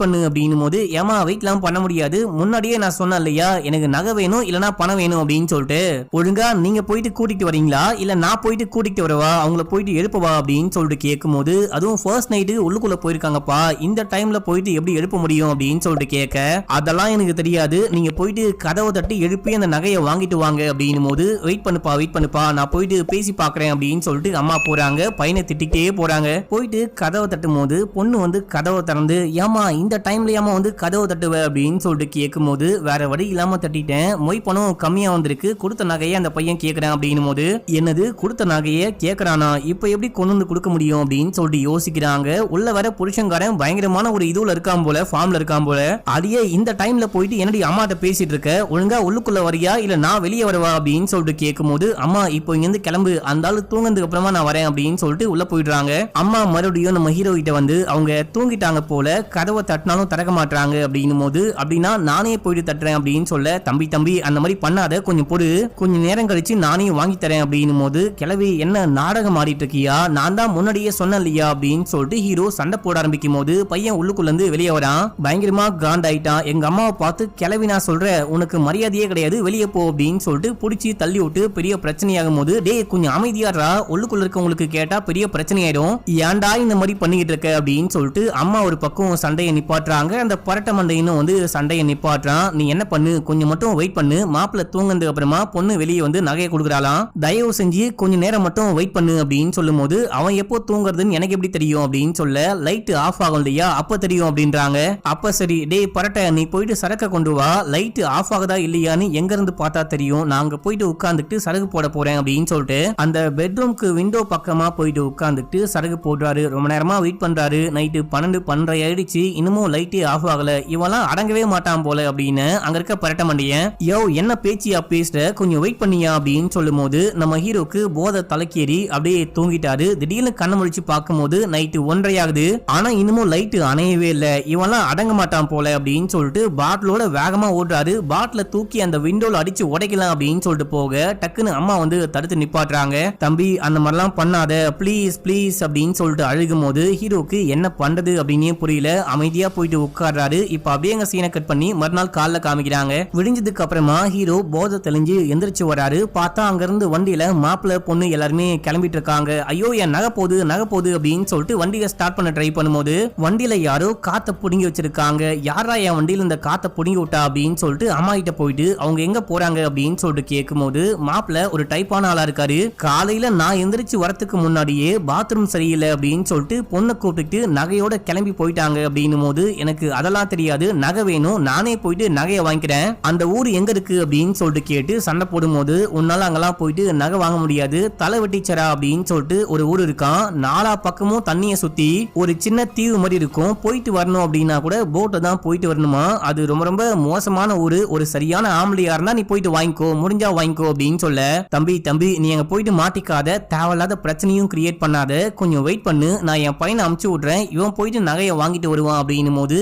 பண்ணு அப்படின்னும் போது ஏமா வெயிட்லாம் பண்ண முடியாது, முன்னாடியே நான் சொன்னேன் இல்லையா எனக்கு நகை வேணும் இல்லனா பணம் வேணும் அப்படின்னு சொல்லிட்டு, ஒழுங்கா நீங்க போயிட்டு கூட்டிட்டு வரீங்களா இல்ல நான் போயிட்டு கூட்டிட்டு வரவா, அவங்கள போயிட்டு எழுப்பவா அப்படின்னு சொல்லிட்டு கேட்கும்போது, அதுவும் ஃபர்ஸ்ட் நைட்டு உள்ளுக்குள்ள போயிருக்காங்கப்பா, இந்த டைம்ல போயிட்டு எப்படி எழுப்ப முடியும் அப்படின்னு சொல்லிட்டு கேட்க, அதெல்லாம் எனக்கு தெரியாது, நீங்க போயிட்டு கதவை தட்டி எழுப்பி அந்த நகையை வாங்கிட்டு வாங்க அப்படின்னும் போது, வெயிட் பண்ணுப்பா நான் போயிட்டு பேசி பாக்குறேன் அப்படின்னு சொல்லிட்டு அம்மா போறாங்க. பையனை திட்டிக்கிட்டே போறாங்க. போயிட்டு கதவை தட்டும் போது பொண்ணு வந்து கதவை திறந்து, ஏமா இந்த டைம்ல ஏமா வந்து கதவை தட்டுவ அப்படின்னு சொல்லிட்டு கேட்கும் போது, வேற வழி இல்லாம தட்டிட்டேன், மொய் பணம் கம்மியா வந்திருக்கு, கொடுத்த நகையை அந்த பையன் கேட்கறான் அப்படின்னும் போது, என்னது கொடுத்த நகையை கேட்கறானா, இப்ப எப்படி கொண்டு வந்து கொடுக்க முடியும் அப்படின்னு சொல்லிட்டு யோசிக்கிறாங்க. உள்ள வர புருஷங்காரன் பயங்கரமான ஒரு இதுல இருக்கான் போல, ஃபார்ம்ல இருக்கான் போல, அடியே இந்த டைம்ல போயிட்டு என்னடி அம்மாட்ட பேசிட்டு இருக்க, ஒழுங்கா உள்ளுக்குள்ள வரியா இல்ல நான் வெளியே வரவா அப்படின்னு சொல்லிட்டு கேட்கும் போது, அம்மா இப்போ இங்க இருந்து கிளம்பு, அந்த ஆளு தூங்கினதுக்கு அப்புறமா நான் வரேன் அப்படின்னு சொல்லிட்டு உள்ள போயிடுறாங்க. அம்மா மறுபடியும் நம்ம ஹீரோ கிட்ட வந்து அவங்க தூங்கிட்டாங்க போல, கதவை தட்டினாலும் திறக்க மாட்டாங்க அப்படின்னும் போது, அப்படின்னா நானே போயிட்டு தட்டுறேன் அப்படின்னு சொல்ல, தம்பி அந்த மாதிரி பண்ணாத, கொஞ்சம் பொறு, கொஞ்சம் நேரம் கழிச்சு நானே வாங்கி தரேன் அப்படின்னும் போது, கிளவி என்ன நாடகம் ஆடிட்டு இருக்கியா, நான் தான் முன்னாடியே சொன்னேன் இல்லையா அப்படின்னு சொல்லிட்டு ஹீரோ சண்டை போட ஆரம்பிக்கும் போது, பையன் உள்ளுக்குள்ள இருந்து வெளியே வரான். பயங்கரமா காண்டாயிட்டான். எங்க அம்மாவை பார்த்து கிளவி நான் சொல்றேன், உனக்கு மரியாதையே கிடையாது, வெளியே போ அப்படின்னு சொல்லிட்டு புடிச்சு தள்ளி விட்டு பெரிய பிரச்சனையாகும் போது, டே கொஞ்சம் அமைதியாடுறா, உள்ளுக்குள்ள இருக்கவங்களுக்கு கேட்டா பெரிய பிரச்சனை ஆயிடும், ஏன்டா இந்த மாதிரி பண்ணிக்கிட்டு இருக்க அப்படின்னு சொல்லிட்டு அம்மா ஒரு பக்கம் சண்டையை நிப்பாட்டுறாங்க. அந்த பரட்ட மண்டையினும் வந்து சண்டையை நிப்பாட்டுறான். நீ என்ன பண்ணு, கொஞ்சம் மட்டும் வெயிட் பண்ணு, மாப்பிள்ள தூங்கினதுக்கு அப்புறமா பொண்ணு வெளியே வந்து நகையை கொடுக்குறாளாம், தயவு செஞ்சு கொஞ்சம் நேரம் மட்டும் வெயிட் பண்ணு அப்படின்னு சொல்லும் போது, அவன் எப்போ தூங்குறதுன்னு எனக்கு எப்படி தெரியும் அப்படின்னு சொல்ல, லைட் ஆஃப் ஆகும் இல்லையா அப்ப தெரியும் அப்படின்றாங்க. அப்ப சரி டே பரட்ட, நீ போயிட்டு சரக்க கொண்டு வா, லைட் ஆஃப் ஆகுதா இல்லையான்னு எங்க இருந்து பார்த்தா தெரியும், நாங்க போயிட்டு உட்கார்ந்துட்டு சரகு போட போறேன் அப்படின்னு சொல்லிட்டு அந்த பெட்ரூம்க்கு விண்டோ பக்கமா போயிட்டு உட்கார்ந்துட்டு சரகு போடுறாரு. ரொம்ப நேரமா வெயிட் பண்றாரு. நைட்டு 12 ஆயிடுச்சு, இன்னமும் லைட்டே ஆஃப் ஆகல, இவெல்லாம் அடங்கவே மாட்டான் போல அப்படின்னு அங்க இருக்க பரட்ட மண்டியன், யோ என்ன பேச்சியா பேசுற, கொஞ்சம் வெயிட் பண்ணியா அப்படின்னு சொல்லும் போது, நம்ம ஹீரோக்கு போதை தலைக்கேறி அப்படியே தூங்கிட்டாரு. திடீர்னு கண்ணை முடிச்சு பார்க்கும் போது நைட்டு 1:30 ஆகுது, ஆனா இன்னமும் லைட்டு அணையவே இல்ல, இவெல்லாம் அடங்க மாட்டான் போல அப்படின்னு சொல்லிட்டு பாட்டிலோட வேகமா ஓடுறாரு. பாட்டில தூக்கி அந்த விண்டோல அடிச்சு உடைக்கலாம் அப்படின்னு சொல்லிட்டு போக, டக்குன்னு அம்மா வந்து தடுத்து நிப்பாட்டுறாங்க. தம்பி அந்த மாதிரிலாம் பண்ணாத ப்ளீஸ் ப்ளீஸ் அப்படின்னு சொல்லிட்டு அழுகும் போது ஹீரோக்கு என்ன பண்றது அப்படின்னே புரியல. அமைதியா போயிட்டு உட்கார்றாரு. இப்ப அப்படியே எங்க சீனை கட் பண்ணி மறுநாள் காலைல காமிக்கிறாங்க. விடிஞ்சதுக்கு அப்புறமா ஹீரோ போதை தெளிஞ்சு எந்திரிச்சு வராரு. பார்த்தா அங்க இருந்து வண்டியில மாப்பிள்ள பொண்ணு எல்லாருமே கிளம்பிட்டு இருக்காங்க. ஐயோ என் நகை போகுது அப்படின்னு சொல்லிட்டு வண்டியை ஸ்டார்ட் பண்ண ட்ரை பண்ணும்போது, வண்டியில யாரோ காத்த புடுங்கி வச்சிருக்காங்க. யாரா என் வண்டியில இந்த காத்த புடுங்கி விட்டா அப்படின்னு சொல்லிட்டு அம்மா கிட்ட போயிட்டு அவங்க எங்க போறாங்க அப்படின்னு சொல்லிட்டு கேட்கும் போது, மாப்பிள்ள ஒரு டைப்பான ஆளா இருக்காரு. காலையில நான் எந்திரிச்சு வரத்துக்கு முன்னாடியே பாத்ரூம் சரியில்லை அப்படின்னு சொல்லிட்டு பொண்ணை கூப்பிட்டு நகையோட கிளம்பி போயிட்டாங்க அப்படின்னும் போது, எனக்கு அதெல்லாம் தெரியாது, நகை வேணும், நானே போயிட்டு நகையை வாங்கிக்கிறேன், அந்த ஊர் எங்க இருக்கு அப்படின்னு சொல்லிட்டு கேட்டு சண்டை போடும் போது, உன்னால அங்கெல்லாம் போயிட்டு நகை வாங்க முடியாது, தலை வெட்டிச்சரா அப்படின்னு சொல்லிட்டு ஒரு ஊர் இருக்கான், நாலா பக்கமும் தண்ணியை சுத்தி ஒரு சின்ன தீவு மாதிரி இருக்கும், போயிட்டு வரணும் அப்படின்னா கூட போட்டை தான் போயிட்டு வரணுமா, அது ரொம்ப ரொம்ப மோசமான ஊரு, ஒரு சரியான ஆம்பளையா இருந்தா நீ போயிட்டு வாங்கிக்கோ, முடிஞ்சா வாங்கிக்கோ அப்படின்னு சொல்ல, தம்பி நீ அங்க போயிட்டு மாட்டிக்காத, தேவையில்லாத பிரச்சனையும் கிரியேட் பண்ணாத, கொஞ்சம் வெயிட் பண்ணு, நான் என் பையனை அமுச்சு விடுறேன், இவன் போயிட்டு நகையை வாங்கிட்டு வருவான் அப்படின்னும் போது,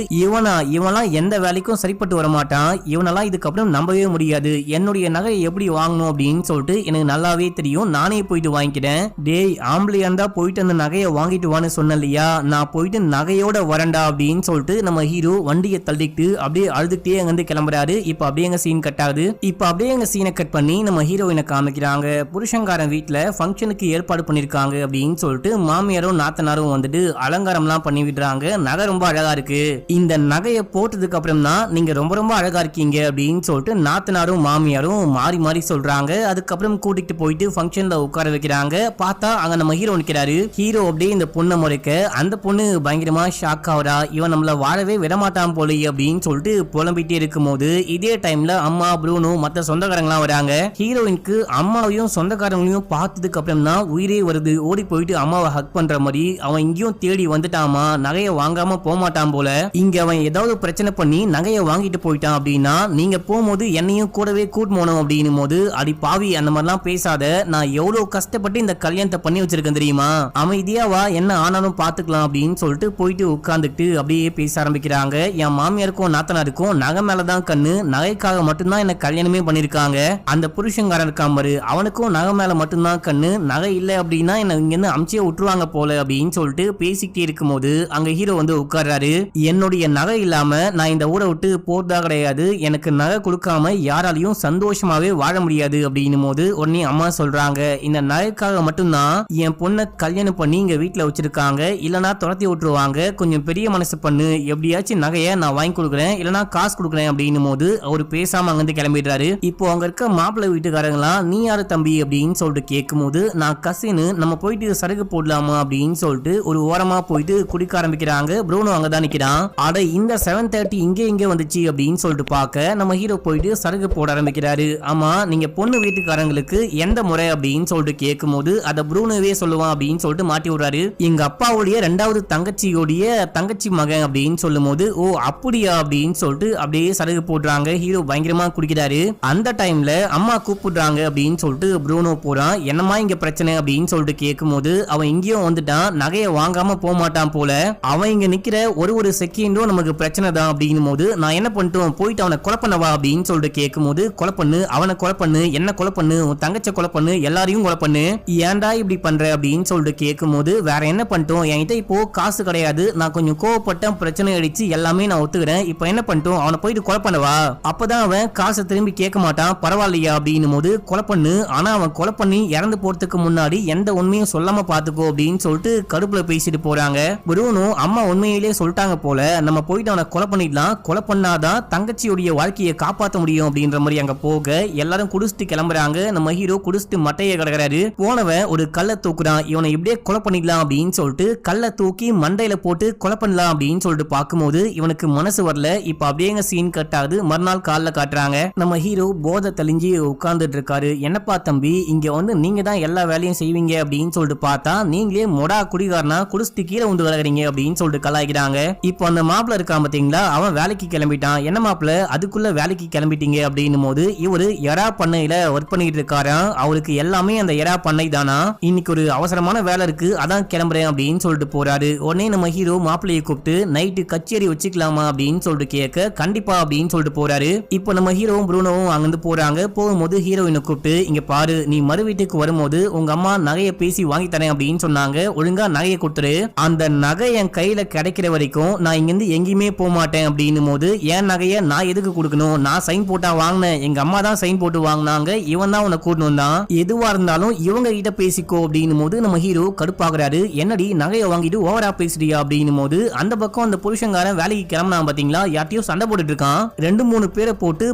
இவன்லாம் எந்த வேலைக்கும் சரிப்பட்டு வர மாட்டான், இவனெல்லாம் இதுக்கப்புறம் நம்பவே முடியாது, என்னுடைய நகையை எப்படி வாங்கணும் அப்படின்னு சொல்லிட்டு எனக்கு நல்லாவே தெரியும், நானே போயிட்டு வாங்கிக்கிறேன், டேய் ஆம்பளையா இருந்தா போயிட்டு அந்த நகையை வாங்கிட்டு வான்னு சொன்ன இல்லையா, நான் போயிட்டு நகையோட வரண்டா அப்படின்னு சொல்லிட்டு நம்ம ஹீரோ வண்டியை தள்ளிட்டு அப்படியே அழுதுகிட்டே அங்கிருந்து கிளம்புறாரு. இப்ப அப்படியே எங்க சீன் கட் ஆகுது. இப்ப அப்படியே எங்க சீனை கட் பண்ணி நம்ம ஹீரோயினை காமிக்கிறாங்க. புருஷங்காரன் வீட்டுல ஃபங்க்ஷனுக்கு ஏற்பாடு பண்ணிருக்காங்க அப்படின்னு சொல்லிட்டு மாமியாரும் நாத்தனாரும் வந்துட்டு அலங்காரம்லாம் பண்ணி விடுறாங்க. நகை ரொம்ப அழகா இருக்கு, இந்த நகையை போட்டதுக்கு அப்புறம் தான் நீங்க ரொம்ப ரொம்ப அழகா இருக்கீங்க அப்படின்னு சொல்லிட்டு நாத்தனாரும் மாமியாரும் மாறி மாறி சொல்றாங்க. அதுக்கப்புறம் கூட்டிட்டு போயிட்டு ஃபங்க்ஷன்ல உட்கார வைக்கிறாங்க. பார்த்தா அங்க நம்ம ஹீரோ நிக்கிறாரு. ஹீரோ அப்படியே இந்த பொண்ணை முறைக்க, அந்த பொண்ணு பயங்கரமா ஷாக் ஆகுறா, இவன் நம்மள வாழவே விடமாட்டான் போல அப்படின்னு சொல்லிட்டு புலம்பிட்டே இருக்கும் போது, இதே டைம்ல அம்மா ப்ரூனோ மத்த சொந்தக்காரங்களாம் வராங்க. ஹீரோயினுக்கு அம்மாவையும் சொந்தக்காரங்களையும் பார்த்ததுக்கு அப்புறம் தான் உயிரே வருது. ஓடி போயிட்டு அம்மாவை ஹக் பண்ற மாதிரி, அவன் இங்கேயும் தேடி வந்துட்டாமா, நகையை வாங்காம போமாட்டான் போல, இங்க அவன் ஏதாவது பிரச்சனை பண்ணி நகையை வாங்கிட்டு போயிட்டான் அப்படின்னா நீங்க போகும்போது என்னையும் கூடவே கூட்டு போனோம் அப்படின்னும் போது, அடி பாவி அந்த மாதிரிலாம் பேசாத, நான் எவ்வளவு கஷ்டப்பட்டு இந்த கல்யாணத்தை பண்ணி வச்சிருக்கேன் தெரியுமா, அமைதியா வா, என்ன ஆனாலும் பாத்துக்கலாம் அப்படின்னு சொல்லிட்டு போயிட்டு உட்கார்ந்துட்டு அப்படியே பேச ஆரம்பிக்கிறாங்க. என் மாமியாருக்கும் நாத்தனாருக்கும் நகை மேலதான் கண்ணு, நகைக்காக மட்டும்தான் என்ன கல்யாணமே பண்ணிருக்காங்க, அந்த புருஷங்காரன் இருக்கான் பாரு, அவனுக்கும் நகை மேல மட்டும்தான் கண்ணு, நகை இல்லை அப்படின்னா என்ன இங்க இருந்து அமிச்சே விட்டுருவாங்க போல அப்படின்னு சொல்லிட்டு பேசி பேசிக்கிட்டே இருக்கும்போது அங்க ஹீரோ வந்து உட்கார்றாரு. என்னுடைய நகை இல்லாம நான் இந்த ஊரை விட்டு போறதா கிடையாது, எனக்கு நகை கொடுக்காம யாராலையும் சந்தோஷமாவே வாழ முடியாது அப்படின்னும் போது உடனே அம்மா சொல்றாங்க, இந்த நகைக்காக மட்டும்தான் என் பொண்ணை கல்யாணம் பண்ணி இங்க வீட்டுல வச்சிருக்காங்க, இல்லனா துரத்தி விட்டுருவாங்க, கொஞ்சம் பெரிய மனசு பண்ணு, எப்படியாச்சும் நகையை நான் வாங்கி கொடுக்குறேன் இல்லனா காசு கொடுக்குறேன் அப்படின்னும் போது அவரு பேசாம அங்கிருந்து கிளம்பிடுறாரு. இப்போ அங்க இருக்க மாப்பிள்ளை வீட்டுக்காரங்களாம் நீ யாரு தம்பி அப்படின்னு சொல்லிட்டு கேட்கும் போது நான் கசின்னு, நம்ம போயிட்டு சரக்கு போடலாமா அப்படின்னு சொல்லிட்டு ஒரு ஓரமா போயிட்டு குடிக்க ஆரம்பிக்கிறாங்க. ப்ரூனோ அங்கதான் நிக்கிறான். அட இந்த 7:30 இங்கே வந்துச்சு அப்படின்னு சொல்லிட்டு பார்க்க நம்ம ஹீரோ போயிட்டு சரக்கு போட ஆரம்பிக்கிறாரு. ஆமா நீங்க பொண்ணு வீட்டுக்காரங்களுக்கு எந்த முறை அப்படின்னு சொல்லிட்டு கேட்கும் போது அதை ப்ரூனோவே சொல்லுவான் அப்படின்னு சொல்லிட்டு மாட்டி விடுறாரு. எங்க அப்பாவுடைய 2வது தங்கச்சியோடைய தங்கச்சி மகன் அப்படின்னு சொல்லும் போது ஓ அப்படியா அப்படின்னு சொல்லிட்டு அப்படியே சரக்கு போடுறாங்க. ஹீரோ பயங்கரமா குடிக்கிறாரு. அந்த டைம்ல அம்மா கூப்பிடுறாங்க அப்படின்னு சொல்லிட்டு ப்ரூனோ போறான். என்னமா இங்க பிரச்சனை அப்படின்னு சொல்லிட்டு கேட்கும் போது அவன் இங்கேயும் வந்துட்டான், நகையை வாங்காம போக மாட்டான் போல, அவன் இங்க நிக்கிற ஒரு செகண்டும் நமக்கு பிரச்சனை தான் அப்படின்னும் போது நான் என்ன பண்ணிட்டோம், போயிட்டு அவனை கொலை பண்ணவா அப்படின்னு சொல்லிட்டு கேட்கும் போது கொலை பண்ணு, அவனை கொலை பண்ணு, என்ன கொலை பண்ணு, உன் தங்கச்ச கொலை பண்ணு, எல்லாரையும் கொலை பண்ணு, ஏன்டா இப்படி பண்ற அப்படின்னு சொல்லிட்டு கேட்கும் போது வேற என்ன பண்ணிட்டோம், என்கிட்ட இப்போ காசு கிடையாது, நான் கொஞ்சம் கோவப்பட்டேன், பிரச்சனை அடிச்சு எல்லாமே நான் ஒத்துக்கிறேன், இப்போ என்ன பண்ணிட்டோம், அவனை போயிட்டு கொலை பண்ணவா, அப்பதான் அவன் காசை திரும்பி கேட்க மாட்டான், பரவாயில்லையா அப்படின்னும் போது கொலை பண்ணு, ஆனா அவன் கொலை பண்ணி இறந்து போறதுக்கு முன்னாடி எந்த உண்மையும் சொல்லாம பாத்துக்கோ அப்படின்னு சொல்லிட்டு கடுப்புல பேசிட்டு போறாங்க. ப்ரூனோ அம்மா உண்மையிலேயே சொல்லிட்டாங்க போல, நம்ம போயிட்டு அவனை கொலை பண்ணிடலாம், கொலை பண்ணாதான் தங்கச்சியுடைய வாழ்க்கையை காப்பாற்ற முடியும் அப்படின்ற மாதிரி அங்க போக எல்லாரும் குடிச்சிட்டு கிளம்புறாங்க. நம்ம ஹீரோ குடிச்சிட்டு மட்டையை கிடக்குறாரு. போனவன் ஒரு கல்லை தூக்குறான், இவனை இப்படியே கொலை பண்ணிடலாம் அப்படின்னு சொல்லிட்டு கல்லை தூக்கி மண்டையில போட்டு கொலை பண்ணலாம் அப்படின்னு சொல்லிட்டு பார்க்கும்போது இவனுக்கு மனசு வரல. இப்ப அப்படியே சீன் கட் ஆகுது. மறுநாள் காலைல காட்டுறாங்க. நம்ம ஹீரோ போதை தெளிஞ்சு உட்கார்ந்துட்டு இருக்காரு. என்னப்பா தம்பி இங்க வந்து நீங்க தான் எல்லா வேலையும் செய்வீங்க அப்படின்னு சொல்லிட்டு பார்த்தா நீங்களே மொடா குடிகாரனா குடிச்சிட்டு கீழே வந்து கிடக்குறீங்க அப்படின்னு சொல்லிட்டு கலாய்க்கிறாங்க. இப்போ அந்த மாப்பிள்ள இருக்கான் பாத்தீங்களா, அவன் வேலைக்கு கிளம்பிட்டான். என்ன மாப்பிள்ள அதுக்குள்ள வேலைக்கு கிளம்பிட்டீங்க அப்படின்னும் போது இவரு எறா பண்ணையில ஒர்க் பண்ணிட்டு இருக்காராம். அவருக்கு எல்லாமே அந்த எறா பண்ணை தானா, இன்னைக்கு ஒரு அவசரமான வேலை இருக்கு அதான் கிளம்புறேன் அப்படின்னு சொல்லிட்டு போறாரு. உடனே நம்ம ஹீரோ மாப்பிள்ளையை கூப்பிட்டு நைட்டு கச்சேரி வச்சுக்கலாமா அப்படின்னு சொல்லிட்டு கேட்க கண்டிப்பா அப்படின்னு சொல்லிட்டு போறாரு. இப்போ நம்ம ஹீரோவும் ப்ரூனோவும் அங்கிருந்து போறாங்க. போகும்போது ஹீரோயினை கூப்பிட்டு இங்க பாரு, நீ மறு வீட்டுக்கு வரும்போது உங்க அம்மா நகையை பேசி வாங்கி தரேன் அப்படின்னு சொன்னாங்க, ஒழுங்கா நகையை கொடுத்துரு, அந்த நகை என் கையில கிடைக்கிற வரைக்கும் நான் இங்கிருந்து எங்கேயுமே போக மாட்டேன் அப்படின்னும் போது என் நகையை நான் எதுக்கு கொடுக்கணும், நான் சைன் போட்டா வாங்கினேன், எங்க அம்மா தான் சைன் போட்டு வாங்கினாங்க, இவன் தான் உன்னை கூட்டணும் தான், எதுவா இருந்தாலும் இவங்க கிட்ட பேசிக்கோ அப்படின்னும் போது நம்ம ஹீரோ கடுப்பாகிறாரு. என்னடி நகையை வாங்கிட்டு ஓவரா பேசுறியா அப்படின்னும் போது அந்த பக்கம் அந்த புருஷங்காரன் வேலைக்கு கிளம்பினா பாத்தீங்களா, யார்ட்டையும் சண்டை போட்டுட்டு இருக்கான். 2-3 பேரை போட்டு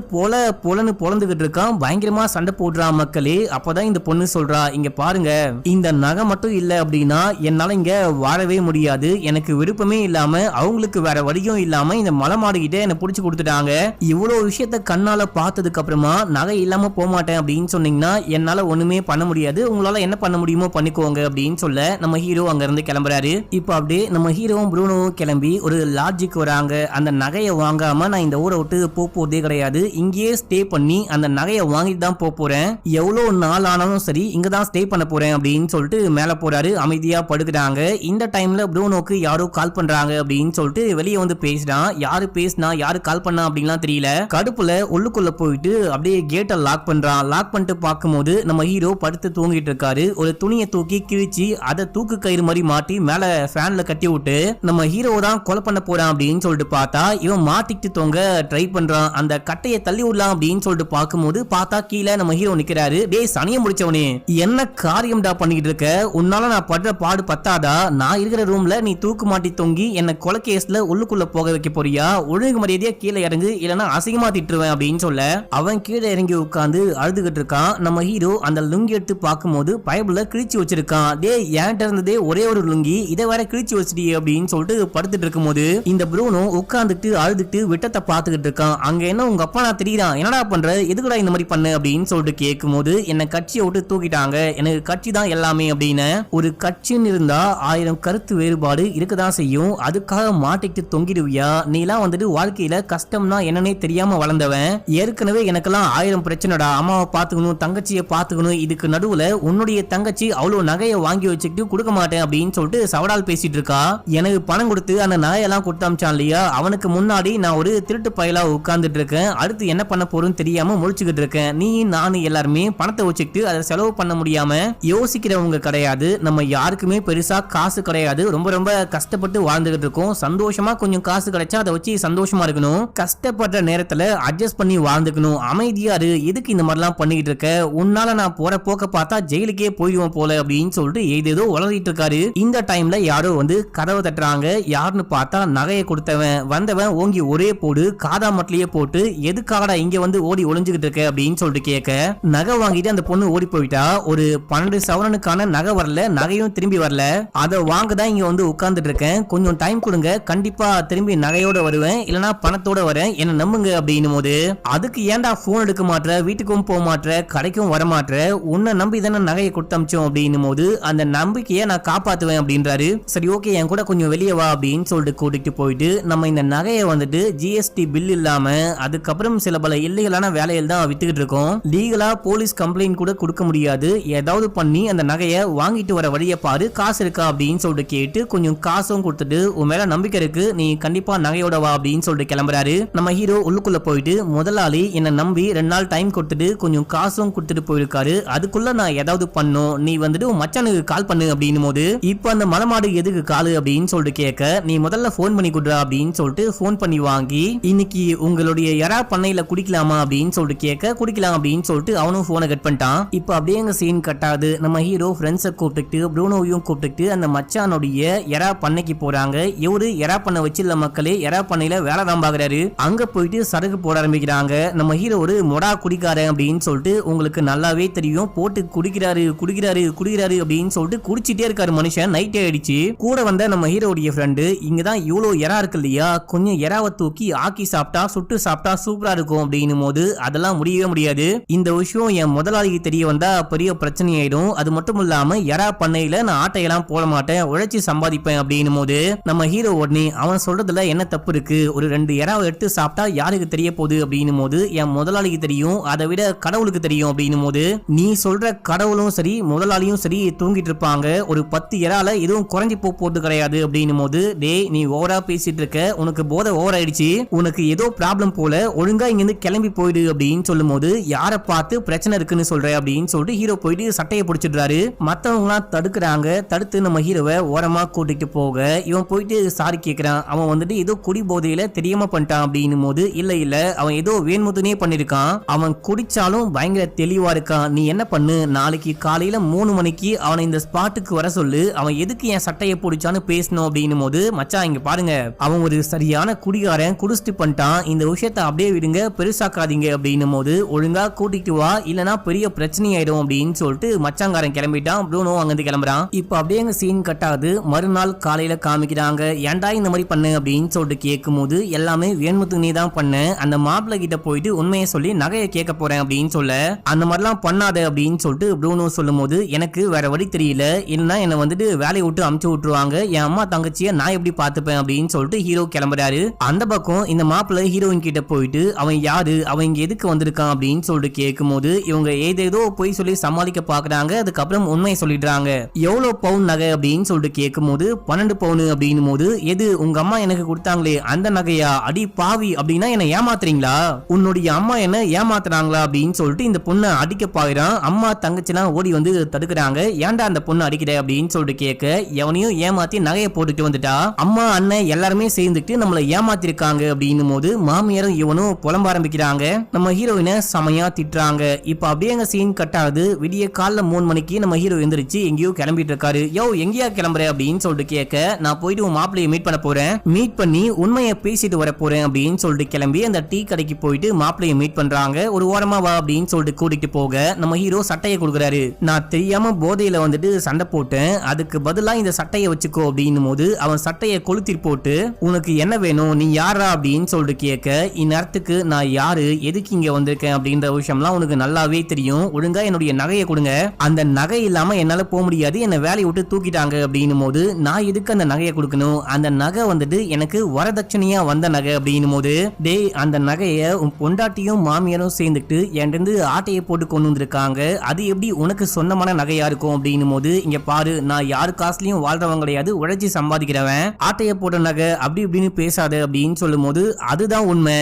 பொலன்னு பொலந்துகிட்டு இருக்கான். பயங்கரமா சண்டை போடுறான் மக்களே. அப்பதான் இந்த பொண்ணு சொல்றா, இங்க பாருங்க இந்த நகை மட்டும் இல்ல அப்படின்னா என்னால இங்க வாழவே முடியாது, எனக்கு விருப்பமே இல்லாம அவங்களுக்கு வேற வழியும் இல்லாம இந்த மலை மாடு கிட்ட என்ன புடிச்சு கொடுத்துட்டாங்க, இவ்வளவு விஷயத்த கண்ணால பார்த்ததுக்கு அப்புறமா நகை இல்லாம போக மாட்டேன் அப்படின்னு சொன்னீங்கன்னா என்னால ஒண்ணுமே பண்ண முடியாது, உங்களால என்ன பண்ண முடியுமோ பண்ணிக்கோங்க அப்படின்னு சொல்ல நம்ம ஹீரோ அங்க இருந்து கிளம்புறாரு. இப்போ அப்படியே நம்ம ஹீரோவும் ப்ரூனோவும் கிளம்பி ஒரு லாட்ஜுக்கு வராங்க. அந்த நகையை வாங்காம நான் இந்த ஊரை விட்டு போறதே கிடையாது, இங்கேயே ஸ்டே பண்ணி அந்த நகையை வாங்கிட்டு தான் போறேன், எவ்வளவு நாள் ஆனாலும் சரி இங்க தான் ஸ்டே பண்ண போறேன் அப்படின்னு சொல்லிட்டு மேல போறாரு. அமைதியா படுக்கிறாங்க. இந்த டைம்ல ப்ரூனோக்கு யாரோ கால் பண்றாங்க அப்படின்னு சொல்லிட்டு வெளியே வந்து பேசுறான். யாரு பேசினா யாரு கால் பண்ணா அப்படின்லாம் தெரியல. கடுப்புல உள்ளுக்குள்ள போயிட்டு அப்படியே கேட்டை லாக் பண்றான். லாக் பண்ணிட்டு பார்க்கும்போது நம்ம ஹீரோ படுத்து தூங்கிட்டு இருக்காரு. ஒரு துணியை தூக்கி கிழிச்சு அதை தூக்கு கயிறு மாதிரி மாட்டி மேல ஃபேன்ல கட்டி விட்டு நம்ம ஹீரோ தான் கொலை பண்ண போறான் அப்படின்னு சொல்லிட்டு பார்த்தா இவன் மாட்டிக்கிட்டு தொங்க ட்ரை பண்றான். அந்த கட்டையை தள்ளி விடலாம் அப்படின்னு சொல்லிட்டு பார்க்கும்போது பார்த்தா கீழே நம்ம ஹீரோ நிக்கிறாரு. டேய் சனிய முடிச்சவனே, என்ன காரியம்டா பண்ணிக்கிட்டு இருக்க, உன்னால நான் படுற பாடு பத்தாதா, நான் இருக்கிற ரூம்ல நீ தூக்கு மாட்டி தொங்கி என்ன கொலை கேஸ்ல உள்ளுக்குள்ள போக வைக்க போறியா, ஒழுங்கு மரியாதையா கீழே இறங்கு இல்லனா அசிங்கமா திட்டுருவேன் அப்படின்னு சொல்ல அவன் கீழே இறங்கி உட்கார்ந்து அழுதுகிட்டு இருக்கான். நம்ம ஹீரோ அந்த லுங்கி எடுத்து பார்க்கும்போது பயபுல கிழிச்சு வச்சிருக்கான். டேய் என்கிட்ட இருந்ததே ஒரே ஒரு லுங்கி, இதை வேற கிழிச்சு வச்சிடி அப்படின்னு சொல்லிட்டு படுத்துட்டு இருக்கும் போது இந்த ப்ரூனோ உட்கார்ந்துட்டு அழுதுட்டு விட்டத்தை பார்த்துக்கிட்டு இருக்கான். அங்க என்ன உங்க அப்பா நான் தெரியுறான், என்னடா பண்ற, எதுக்குடா இந்த மாதிரி பண்ணு அப்படின்னு சொல்லிட்டு கேட்கும் போது என்ன கட்சியை விட்டு தூக்கிட்டாங்க, எனக்கு கட்சி தான் எல்லாமே அப்படின்னு. ஒரு கட்சின்னு இருந்தா 1000 கருத்து வேறுபாடு இருக்கதான் செய்யும், அதுக்காக மாட்டிட்டு தொங்கிடுவியா, நீலாம் வந்துட்டு வாழ்க்கையில கஷ்டம்னா என்னன்னே தெரியாம வளர்ந்தவன், ஏற்கனவே எனக்கெல்லாம் 1000 பிரச்சனைடா, அம்மாவை பாத்துக்கணும் தங்கச்சியை பாத்துக்கணும், இதுக்கு நடுவுல உன்னுடைய தங்கச்சி அவ்வளவு நகையை வாங்கி வச்சுக்கிட்டு கொடுக்க மாட்டேன் அப்படின்னு சொல்லிட்டு சவடால் பேசிட்டு இருக்கா. எனக்கு பணம் கொடுத்து அந்த நகையெல்லாம் கொடுத்தாமிச்சான் இல்லையா, அவனுக்கு முன்னாடி நான் ஒரு திருட்டு பயலா உட்கார்ந்துட்டு இருக்கேன், அடுத்து என்ன பண்ண போறேன்னு தெரியாம முழிச்சுக்கிட்டு இருக்கேன், நீ நானு எல்லாருமே பணத்தை வச்சுக்கிட்டு அதை செலவு பண்ண முடியாம யோசிக்கிறவங்க கிடையாது, நம்ம யாருக்குமே பெருசா காசு கிடையாது, ரொம்ப ரொம்ப கஷ்டப்பட்டு வாழ்ந்துகிட்டு இருக்கோம். சந்தோஷமா கொஞ்சம் காசு கிடைச்சா அதை வச்சு சந்தோஷமா இருக்கணும். கஷ்டப்படுற நேரத்துல அட்ஜஸ்ட் பண்ணி வாழ்ந்துக்கணும். அமைதியா இரு, எதுக்கு இந்த மாதிரிலாம் பண்ணிக்கிட்டு இருக்க, உன்னால நான் போற போக்க பார்த்தா ஜெயிலுக்கே போயிடுவோம் போல அப்படின்னு சொல்லிட்டு ஏதேதோ உளறிட்டு இருக்காரு. இந்த டைம்ல யாரோ வந்து கதவை தட்டுறாங்க. யாருன்னு பார்த்தா நகையை கொடுத்தவன். வந்தவன் ஓங்கி ஒரே போடு காதா மட்டிலேயே போட்டு, எதுக்காகடா இங்க வந்து ஓடி ஒளிஞ்சுக்கிட்டு இருக்க அப்படின்னு சொல்லிட்டு கேட்க, நகை வாங்கிட்டு அந்த பொண்ணு ஓடி போயிட்டா. ஒரு 12 சவரனுக்கான நகை வரல, நகையும் திரும்பி வரல. அதை வாங்க தான் இங்க வந்து உட்கார்ந்துட்டு இருக்கேன். கொஞ்சம் டைம் கொடுங்க, கண்டிப்பா திரும்பி நகையோட வருவேன், இல்லனா பணத்தோட வரேன், என்ன நம்புங்க அப்படின்னும் போது, அதுக்கு ஏன்டா போன் எடுக்க மாட்ற, வீட்டுக்கும் போக மாட்ற, கடைக்கும் வர மாட்ற, உன்னை நம்பி தானே நகையை கொடுத்து அமிச்சோம் அப்படின்னும் போது, அந்த நம்பிக்கையை நான் காப்பாத்துவேன் அப்படின்றாரு. சரி ஓகே, என் கூட கொஞ்சம் வெளியே வா அப்படின்னு சொல்லிட்டு கூட்டிட்டு போயிட்டு, நம்ம இந்த நகையை வந்துட்டு ஜிஎஸ்டி பில் இல்லாம அதுக்கப்புறம் சில பல இல்லீகலான வேலைகள் தான் வித்துக்கிட்டு இருக்கோம். லீகலா போலீஸ் கம்ப்ளைண்ட் கூட கொடுக்க முடியாது. ஏதாவது பண்ணி அந்த நகையை வாங்கிட்டு வர வழியை பாரு, காசு இருக்கா அப்படின்னு சொல்லிட்டு கேட்டு கொஞ்சம் காசும் கொடுத்துட்டு, உன் மேல நம்பிக்கை இருக்கு, நீ கண்டிப்பா நகையோட வா அப்படின்னு சொல்லிட்டு கிளம்புறாரு. நம்ம ஹீரோ உள்ளுக்குள்ள போயிட்டு, முதலாளி என்ன நம்பி 2 நாள் டைம் கொடுத்துட்டு கொஞ்சம் காசும் கொடுத்துட்டு போயிருக்காரு, அதுக்குள்ள நான் ஏதாவது பண்ணும், நீ வந்துட்டு உன் மச்சானுக்கு கால் பண்ணு அப்படின்னும் போது, இப்ப அந்த மலமாடு எதுக்கு காலு அப்படின்னு சொல்லிட்டு கேட்க, நீ முதல்ல போன் பண்ணி கொடுறா அப்படின்னு சொல்லிட்டு போன் பண்ணி வாங்கி, இன்னைக்கு உங்களுடைய எறா பண்ணையில குடிக்கலாமா அப்படின்னு சொல்லிட்டு கேட்க, குடிக்கலாம் அப்படின்னு சொல்லிட்டு அவனும் போனை கட் பண்ணிட்டான். இப்ப அப்படியே எங்க சீன் கட்டாது. நம்ம ஹீரோ ஃப்ரெண்ட்ஸை கூப்பிட்டு ப்ரூனோவையும் கூப்பிட்டு அந்த மச்சானுடைய எறா பண்ணைக்கு போறாங்க. இவரு எறா பண்ண வச்சிருந்த மக்களே எறா பண்ணையில வேலை தான் பாக்குறாரு. அங்க போயிட்டு சரக்கு போட ஆரம்பிக்கிறாங்க. நம்ம ஹீரோ ஒரு மொடா குடிக்காரன் அப்படின்னு சொல்லிட்டு உங்களுக்கு நல்லாவே தெரியும். போட்டு குடிக்கிறாரு குடிக்கிறாரு குடிக்கிறாரு அப்படின்னு சொல்லிட்டு குடிச்சிட்டே இருக்காரு மனுஷன். நைட் ஆயிடுச்சு. கூட வந்த நம்ம ஹீரோடைய ஃப்ரெண்டு, இங்கதான் இவ்வளவு எறா இருக்கு இல்லையா, கொஞ்சம் எறாவை தூக்கி ஆக்கி சாப்பிட்டா சுட்டு சாப்பிட்டா சூப்பரா இருக்கும் அப்படின்னும் போது, அதெல்லாம் முடியவே முடியாது, இந்த விஷயம் என் முதலாளிக்கு தெரிய வந்தா பெரிய பிரச்சனை ஆயிடும், அது மட்டும் இல்லாம எறா பண்ணையில நான் ஆட்டையெல்லாம் போட மாட்டேன், உழைச்சி சம்பாதிப்பேன் அப்படின்னும் போது, நம்ம ஹீரோ உடனே அவன் சொல்றதுல என்ன தப்பு இருக்கு, ஒரு 2 எறாவை எடுத்து சாப்பிட்டா யாருக்கு தெரிய போகுது அப்படின்னும் போது, என் முதலாளிக்கு தெரியும், அதை விட கடவுளுக்கு தெரியும் அப்படின்னும் போது, நீ சொல்ற கடவுளும் சரி முதலாளியும் சரி தூங்கிட்டு இருப்பாங்க, ஒரு 10 எறால எதுவும் குறைஞ்சி போறது கிடையாது அப்படின்னும் போது, டேய் நீ ஓவரா பேசிட்டு இருக்க, உனக்கு போதை ஓவர் ஆயிடுச்சு, உனக்கு ஏதோ ப்ராப்ளம் போல, ஒழுங்கா இங்க இருந்து கிளம்பி போயிடு அப்படின்னு சொல்லும் போது, யாரை பார்த்து பிரச்சனை இருக்குன்னு சொல்ற அப்படின்னு சொல்லிட்டு ஹீரோ போயிட்டு சட்டையை பிடிச்சிடுறாரு. மத்தவங்க எல்லாம் தடுக்கிறாங்க. தடுத்து நம்ம ஹீரோவை ஓரமா கூட்டிட்டு போக, இவன் போயிட்டு சாரி கேட்கிறான். அவன் வந்துட்டு ஏதோ குடி போதையில தெரியாம பண்ணிட்டான் அப்படின்னும் போது, இல்ல அவன் ஏதோ வேண்முதுனே பண்ணிருக்கான், அவன் குடிச்சாலும் பயங்கர தெளிவா இருக்கான், நீ என்ன பண்ணு, நாளைக்கு காலையில 3 மணிக்கு அவனை இந்த ஸ்பாட்டுக்கு வர சொல்லு, அவன் எதுக்கு என் சட்டையை பிடிச்சான்னு பேசணும் அப்படின்னும் போது, மச்சான் இங்க பாருங்க, அவன் ஒரு சரியான குடிகாரன், குடிச்சிட்டு பண்ணிட்டான், இந்த விஷயத்தை அப்படியே விடுங்க, பெருசாக்காதீங்க அப்படின்னும் போது, ஒழுங்கா கூட்டிட்டு வா, இல்லனா பெரிய பிரச்சனை ஆயிடும் அப்படின்னு சொல்லிட்டு மச்சாங்காரன் கிளம்பிட்டான். ப்ரூனோ அங்கிருந்து கிளம்புறான். இப்ப அப்படியே எங்க சீன் கட்டாது. மறுநாள் காலையில காமிக்கிறாங்க. ஏன்டா இந்த மாதிரி பண்ணு அப்படின்னு சொல்லிட்டு கேட்கும் போது, எல்லாமே வேண்முத்து நீ தான் பண்ண, அந்த மாப்பிள்ளை கிட்ட போயிட்டு உண்மையை சொல்லி நகையை கேட்க போறேன் அப்படின்னு சொல்ல, அந்த மாதிரிலாம் பண்ணாத அப்படின்னு சொல்லிட்டு ப்ரூனோ சொல்லும் போது, எனக்கு வேற வழி தெரியல, இல்லைன்னா என்ன வந்துட்டு வேலையை விட்டு அமுச்சு விட்டுருவாங்க, என் அம்மா தங்கச்சியை நான் எப்படி பாத்துப்பேன் அப்படின்னு சொல்லிட்டு ஹீரோ கிளம்புறாரு. அந்த பக்கம் இந்த மாப்பிள்ளை ஹீரோயின் கிட்ட போயிட்டு, அவன் யாரு, அவன் இங்க எதுக்கு வந்திருக்கான் அப்படின்னு சொல்லிட்டு கேட்கும் போது, இவங்க ஏதேதோ போய் சொல்லி சமாளிக்க பாக்குறாங்க. அதுக்கப்புறம் உண்மையை சொல்லிடுறாங்க. எவ்வளவு பவுன் நகை அப்படின்னு சொல்லிட்டு கேட்கும் போது, 12 பவுன் அப்படின்னும் போது, எது உங்க அம்மா எனக்கு கொடுத்தாங்களே அந்த நகையா, அடி பாவி, அப்படின்னா என்ன ஏமாத்துறீங்களா, உன்னுடைய அம்மா என்ன ஏமாத்துறாங்களா அப்படின்னு சொல்லிட்டு இந்த பொண்ணை அடிக்க பாக்குறான். அம்மா தங்கச்சிலாம் ஓடி வந்து தடுக்கிறாங்க. ஏன்டா அந்த பொண்ணு அடிக்கிற அப்படின்னு சொல்லிட்டு கேட்க, எவனையும் ஏமாத்தி நகையை போட்டுட்டு வந்துட்டா, அம்மா அண்ணன் எல்லாருமே சேர்ந்துட்டு நம்மளை ஏமாத்திருக்காங்க அப்படின்னும் போது, மாமியாரும் இவனும் புலம்ப ஆரம்பிக்கிறாங்க. நம்ம ஹீரோயினை செமையா திட்டுறாங்க. இப்ப அப்படியே எங்க சீன் கட்டாது. விடிய காலைல 3 மணிக்கு நம்ம ஹீரோ எந்திரிச்சு எங்கேயோ கிளம்பிட்டு இருக்காரு. யோ எங்கேயா கிளம்புற அப்படின்னு சொல்லிட்டு கேட்க, நான் போயிட்டு உன் மாப்பிள்ளையை மீட் பண்ண போறேன், மீட் பண்ணி உண்மையை பேசிட்டு வர போறேன் அப்படின்னு சொல்லிட்டு கிளம்பி அந்த டீ கடைக்கு போயிட்டு மாப்பிள்ளையை மீட் பண்றாங்க. ஒரு ஓரமா வா அப்படின்னு சொல்லிட்டு கூட்டிட்டு போக, நம்ம ஹீரோ சட்டையை கொடுக்குறாரு. நான் தெரியாம போதையில வந்துட்டு சண்டை போட்டேன், அதுக்கு பதிலா இந்த சட்டையை வச்சுக்கோ அப்படின்னும் போது, அவன் சட்டையை கொளுத்தி போட்டு, உனக்கு என்ன வேணும், நீ யாரா அப்படின்னு சொல்லிட்டு கேட்க, இந்நேரத்துக்கு நான் யாரு, எதுக்கு இங்க வந்திருக்கேன் அப்படின்ற விஷயம்லாம் உனக்கு நல்லாவே தெரியும், ஒழுங்கா என்னுடைய நகையை கொடுங்க, அந்த நகை இல்லாம என்னால போக முடியாது, என்ன வேலையை விட்டு தூக்கிட்டாங்க அப்படின்னும் போது, நான் எதுக்கு அந்த நகையை கொடுக்கணும், அந்த நகை வந்துட்டு எனக்கு வரதட்சணையா வந்த நகை அப்படின்னும் போது, டேய் அந்த நகையை உன் பொண்டாட்டியும் மாமியாரும் சேர்ந்துட்டு என்கிட்ட ஆட்டையை போட்டு கொண்டு வந்திருக்காங்க, அது எப்படி உனக்கு சொந்தமான நகையா இருக்கும் அப்படின்னும் போது, இங்க பாரு நான் யாரு காசுலயும் வாழ்றவங்க கிடையாது, உழைச்சி சம்பாதிக்கிறவன், ஆட்டையை போட்ட நகை அப்படி இப்படின்னு பேசாத அப்படின்னு சொல்லும் போது, அதுதான் உண்மை,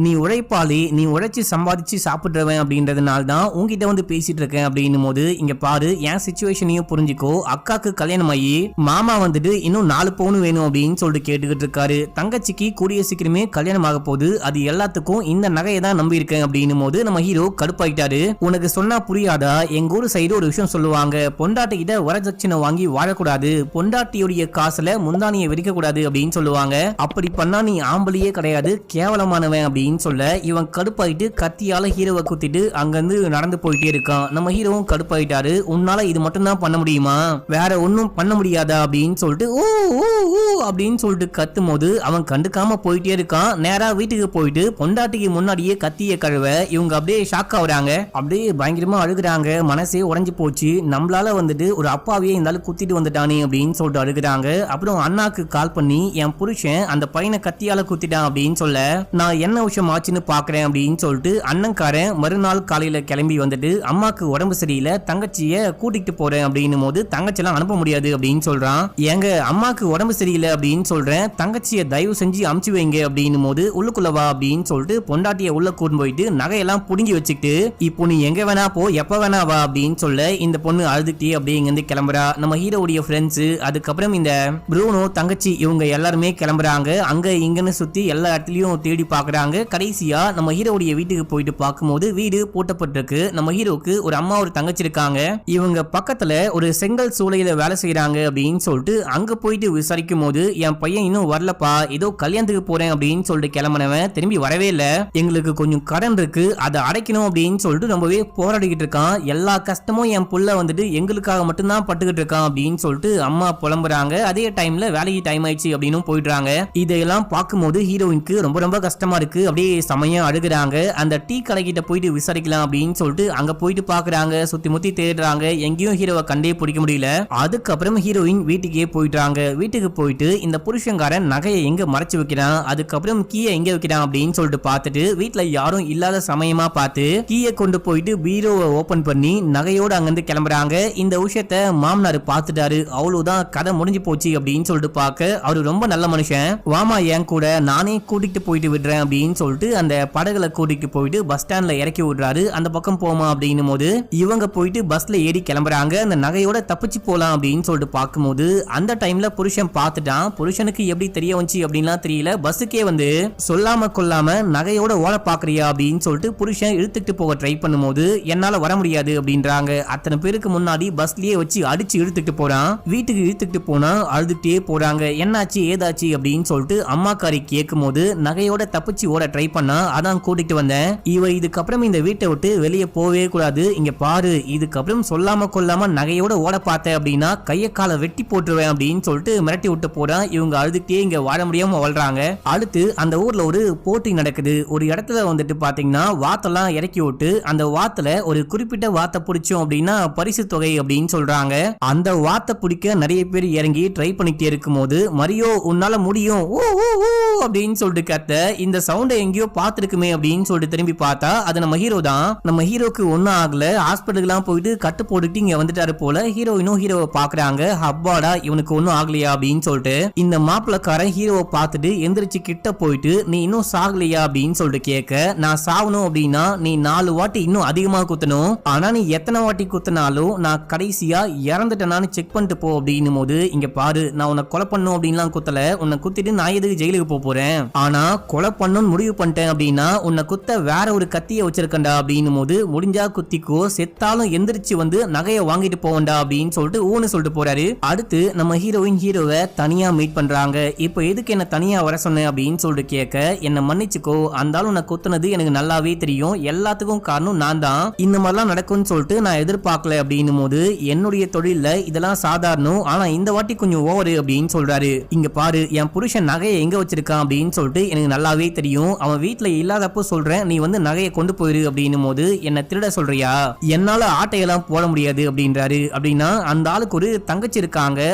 நீ உழைப்பாளி, நீ உழைச்சி சம்பாதிச்சு சாப்பிடுறவன் அப்படின்றதுனால தான் உங்ககிட்ட வந்து பேசிட்டு இருக்கேன் அப்படின்னும் போது, இங்க பாரு என் சிச்சுவேஷனையும் புரிஞ்சுக்கோ, அக்காக்கு கல்யாணம் ஆகி போய் மாமா வந்துட்டு இன்னும் 4 பவுன் வேணும் அப்படின்னு சொல்லிட்டு கேட்டுக்கிட்டு இருக்காரு. தங்கச்சிக்கு கூடிய சீக்கிரமே கல்யாணம் ஆக போகுது, அது எல்லாத்துக்கும் இந்த நகையை தான் நம்பி இருக்கேன் அப்படின்னு போது நம்ம ஹீரோ கடுப்பாயிட்டாரு. உனக்கு சொன்னா புரியாதா, எங்க ஊர் சைடு ஒரு விஷயம் சொல்லுவாங்க, பொண்டாட்டி கிட்ட வரதட்சணை வாங்கி வாழக்கூடாது, பொண்டாட்டியுடைய காசுல முந்தானியை விரிக்க கூடாது அப்படின்னு சொல்லுவாங்க. அப்படி பண்ணா நீ ஆம்பளையே கிடையாது, கேவலமானவன் அப்படின்னு சொல்ல இவன் கடுப்பாயிட்டு கத்தியால ஹீரோவை குத்திட்டு அங்கிருந்து நடந்து போயிட்டே இருக்கான். நம்ம ஹீரோவும் கடுப்பாயிட்டாரு. உன்னால இது மட்டும் தான் பண்ண முடியுமா, வேற ஒன்னும் பண்ண முடியாதா அப்படின்னு சொல்லிட்டு ஓ ஓ ஓ அப்படின்னு சொல்லிட்டு கத்தும் போது அவன் கண்டுக்காம போயிட்டே இருக்கான். நேரா வீட்டுக்கு போயிட்டு பொண்டாட்டிக்கு முன்னாடியே கத்திய கழுவ இவங்க அப்படியே ஷாக் ஆகுறாங்க. அப்படியே பயங்கரமா அழுகுறாங்க. மனசே உடைஞ்சு போச்சு, நம்மளால வந்துட்டு ஒரு அப்பாவையே இருந்தாலும் குத்திட்டு வந்துட்டானே அப்படின்னு சொல்லிட்டு அழுகுறாங்க. அப்புறம் அண்ணாக்கு கால் பண்ணி என் புருஷன் அந்த பையனை கத்தியால குத்திட்டான் அப்படின்னு சொல்ல நான் என்ன விஷயம் ஆச்சுன்னு பாக்குறேன் அப்படின்னு சொல்லிட்டு அண்ணன்காரன் மறுநாள் காலையில கிளம்பி வந்துட்டு அம்மாக்கு உடம்பு சரியில்லை, தங்கச்சிய கூட்டிட்டு போறேன் அப்படின்னும் போது தங்கச்சியெல்லாம் அனுப்ப முடியாது அப்படின்னு சொல்றான். எங்க அம்மாக்கு உடம்பு சரியில்லை அப்படின்னு சொல்றேன், தங்கச்சிய தயவு செஞ்சு அமுச்சு வைங்க அப்படின்னும் போது உள்ளுக்குள்ள வா அப்படின்னு சொல்லிட்டு பொண்டாட்டிய உள்ள கூட்டு போயிட்டு நகையெல்லாம் புடுங்கி வச்சுக்கிட்டு இப்போ நீ எங்க வேணா போ, எப்ப வேணா வா அப்படின்னு சொல்ல இந்த பொண்ணு அழுதுகிட்டே அப்படியே இங்கிருந்து கிளம்புறா. நம்ம ஹீரோவுடைய ஃப்ரெண்ட்ஸ், அதுக்கப்புறம் இந்த ப்ரூனோ தங்கச்சி இவங்க எல்லாருமே கிளம்புறாங்க. அங்க இங்கன்னு சுத்தி எல்லா இடத்துலயும் தேடி பாக்குறாங்க. கடைசியா நம்ம ஹீரோவுடைய வீட்டுக்கு போயிட்டு பார்க்கும்போது வீடு பூட்டப்பட்டிருக்கு. நம்ம ஹீரோக்கு ஒரு அம்மா ஒரு தங்கச்சி இருக்காங்க. இவங்க பக்கத்துல ஒரு செங்கல் சூளையில வேலை செய்யறாங்க அப்படின்னு சொல்லிட்டு அங்க போயிட்டு விசாரிக்கும் போது என் பையன் இன்னும் வரலப்பா, ஏதோ கல்யாணத்துக்கு போறேன் அப்படின்னு சொல்லிட்டு கிளம்பினவன் திரும்பி வரவே இல்ல, எங்களுக்கு கொஞ்சம் கடன் இருக்கு அதை அடைக்கணும் அப்படின்னு சொல்லிட்டு ரொம்பவே போராடிக்கிட்டு இருக்கான். எல்லா கஷ்டமும் என் புள்ள வந்துட்டு எங்களுக்காக மட்டும்தான் பட்டுக்கிட்டு இருக்கான் அப்படின்னு சொல்லிட்டு அம்மா புலம்புறாங்க. அதே டைம்ல வேலைக்கு டைம் ஆயிடுச்சு அப்படின்னு போயிடுறாங்க. இதையெல்லாம் பார்க்கும்போது ஹீரோயினுக்கு ரொம்ப ரொம்ப கஷ்டமா இருக்கு. அப்படியே சமயா அழுகுறாங்க. அந்த டீ கடைக்கிட்ட போயிட்டு விசாரிக்கலாம் அப்படின்னு சொல்லிட்டு அங்க போயிட்டு பாக்குறாங்க. சுத்தி முத்தி தேடுறாங்க, எங்கேயும் ஹீரோவை கண்டே பிடிக்க முடியல. அதுக்கப்புறம் ஹீரோயின் வீட்டுக்கே போயிட்டாங்க. வீட்டுக்கு போயிட்டு இந்த புருஷங்காரன் நகையை எங்க மறைச்சு வைக்கிறான், அதுக்கப்புறம் கீயை எங்க வைக்கிறான் அப்படின்னு சொல்லிட்டு பார்த்துட்டு வீட்டுல யாரும் இல்லாத சமயமா பார்த்து கீயை கொண்டு போயிட்டு பீரோவை ஓபன் பண்ணி நகையோட அங்கிருந்து கிளம்புறாங்க. இந்த விஷயத்த மாமனார் பார்த்துட்டாரு. அவ்வளவுதான், கதை முடிஞ்சு போச்சு அப்படின்னு சொல்லிட்டு பார்க்க அவரு ரொம்ப நல்ல மனுஷன், வாமா என் கூட நானே கூட்டிட்டு போயிட்டு விடுறேன் அப்படின்னு சொல்லிட்டு அந்த படகுல கூட்டிட்டு போயிட்டு பஸ் ஸ்டாண்ட்ல இறக்கி விடுறாரு. அந்த பக்கம் போமா அப்படின்னும் போது இவங்க போயிட்டு பஸ்ல ஏறி கிளம்புறாங்க. அந்த நகையோட தப்பிச்சு போலாம் அப்படின்னு சொல்லிட்டு பார்க்கும்போது அந்த டைம்ல புருஷன் பார்த்துட்டான். புருஷனுக்கு எப்படி தெரிய வந்துச்சு அப்படின்லாம் தெரியல. பஸ்ஸுக்கே வந்து சொல்லாம கொள்ளாம நகையோட ஓட பாக்குறியா அப்படின்னு சொல்லிட்டு புருஷன் இழுத்துட்டு போக ட்ரை பண்ணும்போது என்னால வர முடியாது அப்படின்றாங்க. அத்தனை பேருக்கு முன்னாடி பஸ்லயே வச்சு அடிச்சு இழுத்துட்டு போறான். வீட்டுக்கு இழுத்துட்டு போனா அழுதுட்டே போறாங்க. என்னாச்சு ஏதாச்சு அப்படின்னு சொல்லிட்டு அம்மாக்காரி கேட்கும் போது நகையோட தப்பிச்சு ஓட ட்ரை பண்ணா, அதான் கூட்டிட்டு வந்தேன், இவ இதுக்கப்புறம் இந்த வீட்டை விட்டு வெளியே போவே கூடாது, இங்க பாரு இதுக்கப்புறம் சொல்லாம கொள்ளாம நகையோட ஓட பார்த்த அப்படின்னா கைய காலை வெட்டி போட்டுருவேன் அப்படின்னு சொல்லிட்டு மிரட்டி விட்டு போறான். இவங்க அழுதுட்டே இங்க வாழ முடியாம வாழ்றாங்க. அடுத்து அந்த ஊர்ல ஒரு போட்டி நடக்குது. ஒரு இடத்துல வந்துட்டு பாத்தீங்கன்னா வாத்தெல்லாம் இறக்கி விட்டு அந்த வாத்துல ஒரு குறிப்பிட்ட வாத்தை பிடிச்சோம் அப்படின்னா பரிசு தொகை அப்படின்னு சொல்றாங்க. அந்த வாத்தை பிடிக்க நிறைய பேர் இறங்கி ட்ரை பண்ணிட்டே இருக்கும் போது மரியோ உன்னால முடியும் ஓ ஓ ஓ அப்படின்னு சொல்லிட்டு கத்த இந்த சவுண்டை எங்கேயோ பார்த்திருக்குமே அப்படின்னு சொல்லிட்டு திரும்பி பார்த்தா அது நம்ம ஹீரோ தான். நம்ம ஹீரோக்கு ஒன்னும் ஆகல, ஹாஸ்பிட்டலுக்குலாம் போயிட்டு கட்டு போட்டுட்டு இங்க வந்துட்டாரு போல. ஹீரோயினும் ஹீரோவை பாக்குறாங்க. அப்பாடா இவனுக்கு ஒன்னும் ஆகலையா அப்படின்னு சொல்லிட்டு இந்த மாப்பிளக்காரன் ஹீரோவை பார்த்துட்டு எந்திரிச்சு கிட்ட போயிட்டு நீ இன்னும் சாகலையா அப்படின்னு சொல்லிட்டு கேட்க, நான் சாகணும் அப்படின்னா நீ 4 வாட்டி இன்னும் அதிகமா குத்தணும், ஆனா நீ எத்தனை வாட்டி குத்தினாலும் நான் கடைசியா இறந்துட்டேனான்னு செக் பண்ணிட்டு போ அப்படின்னும் போது இங்க பாரு நான் உன்னை கொலை பண்ணும் அப்படின்லாம் குத்தல, உன்னை குத்திட்டு நான் எதுக்கு ஜெயிலுக்கு போறேன், ஆனா கொலை பண்ணணும்னு முடிவு பண்ணிட்டேன் அப்படின்னா உன்னை குத்த வேற ஒரு கத்திய வச்சிருக்கண்டா அப்படின்னும் போது முடிஞ்சா குத்திக்கோ, செத்தாலும் எந்திரிச்சு வந்து நகையை வாங்கிட்டு போவண்டா அப்படின்னு சொல்லிட்டு ஊன்னு சொல்லிட்டு போறாரு. அடுத்து நம்ம ஹீரோயின் ஹீரோவை தனியா மீட் பண்றாங்க. இப்போ எதுக்கு என்ன தனியா வர சொன்ன அப்படின்னு சொல்லிட்டு கேட்க, என்ன மன்னிச்சுக்கோ, அந்தாலும் உன்னை குத்துனது எனக்கு நல்லாவே தெரியும், எல்லாத்துக்கும் காரணம் நான் தான், இந்த மாதிரிலாம் நடக்கும்னு சொல்லிட்டு நான் எதிர்பார்க்கல அப்படின்னும் போது என்னுடைய தொழில இதெல்லாம் சாதாரணம், ஆனா இந்த வாட்டி கொஞ்சம் ஓவரு அப்படின்னு சொல்றாரு. இங்க பாரு என் புருஷன் நகையை எங்க வச்சிருக்கான் அப்படின்னு சொல்லிட்டு எனக்கு நல்லாவே தெரியும், அவன் வீட்டுல இல்லாதப்போ சொல்றேன் நீ வந்து நகையை கொண்டு போயிரு அப்படின்னும் போது என்ன திருட சொல்றியா, என்னால ஆட்டையெல்லாம் போட முடியாது அப்படின்றாரு. அப்படின்னா அந்த ஆளுக்கு ஒரு தங்கச்சி இருக்காங்க,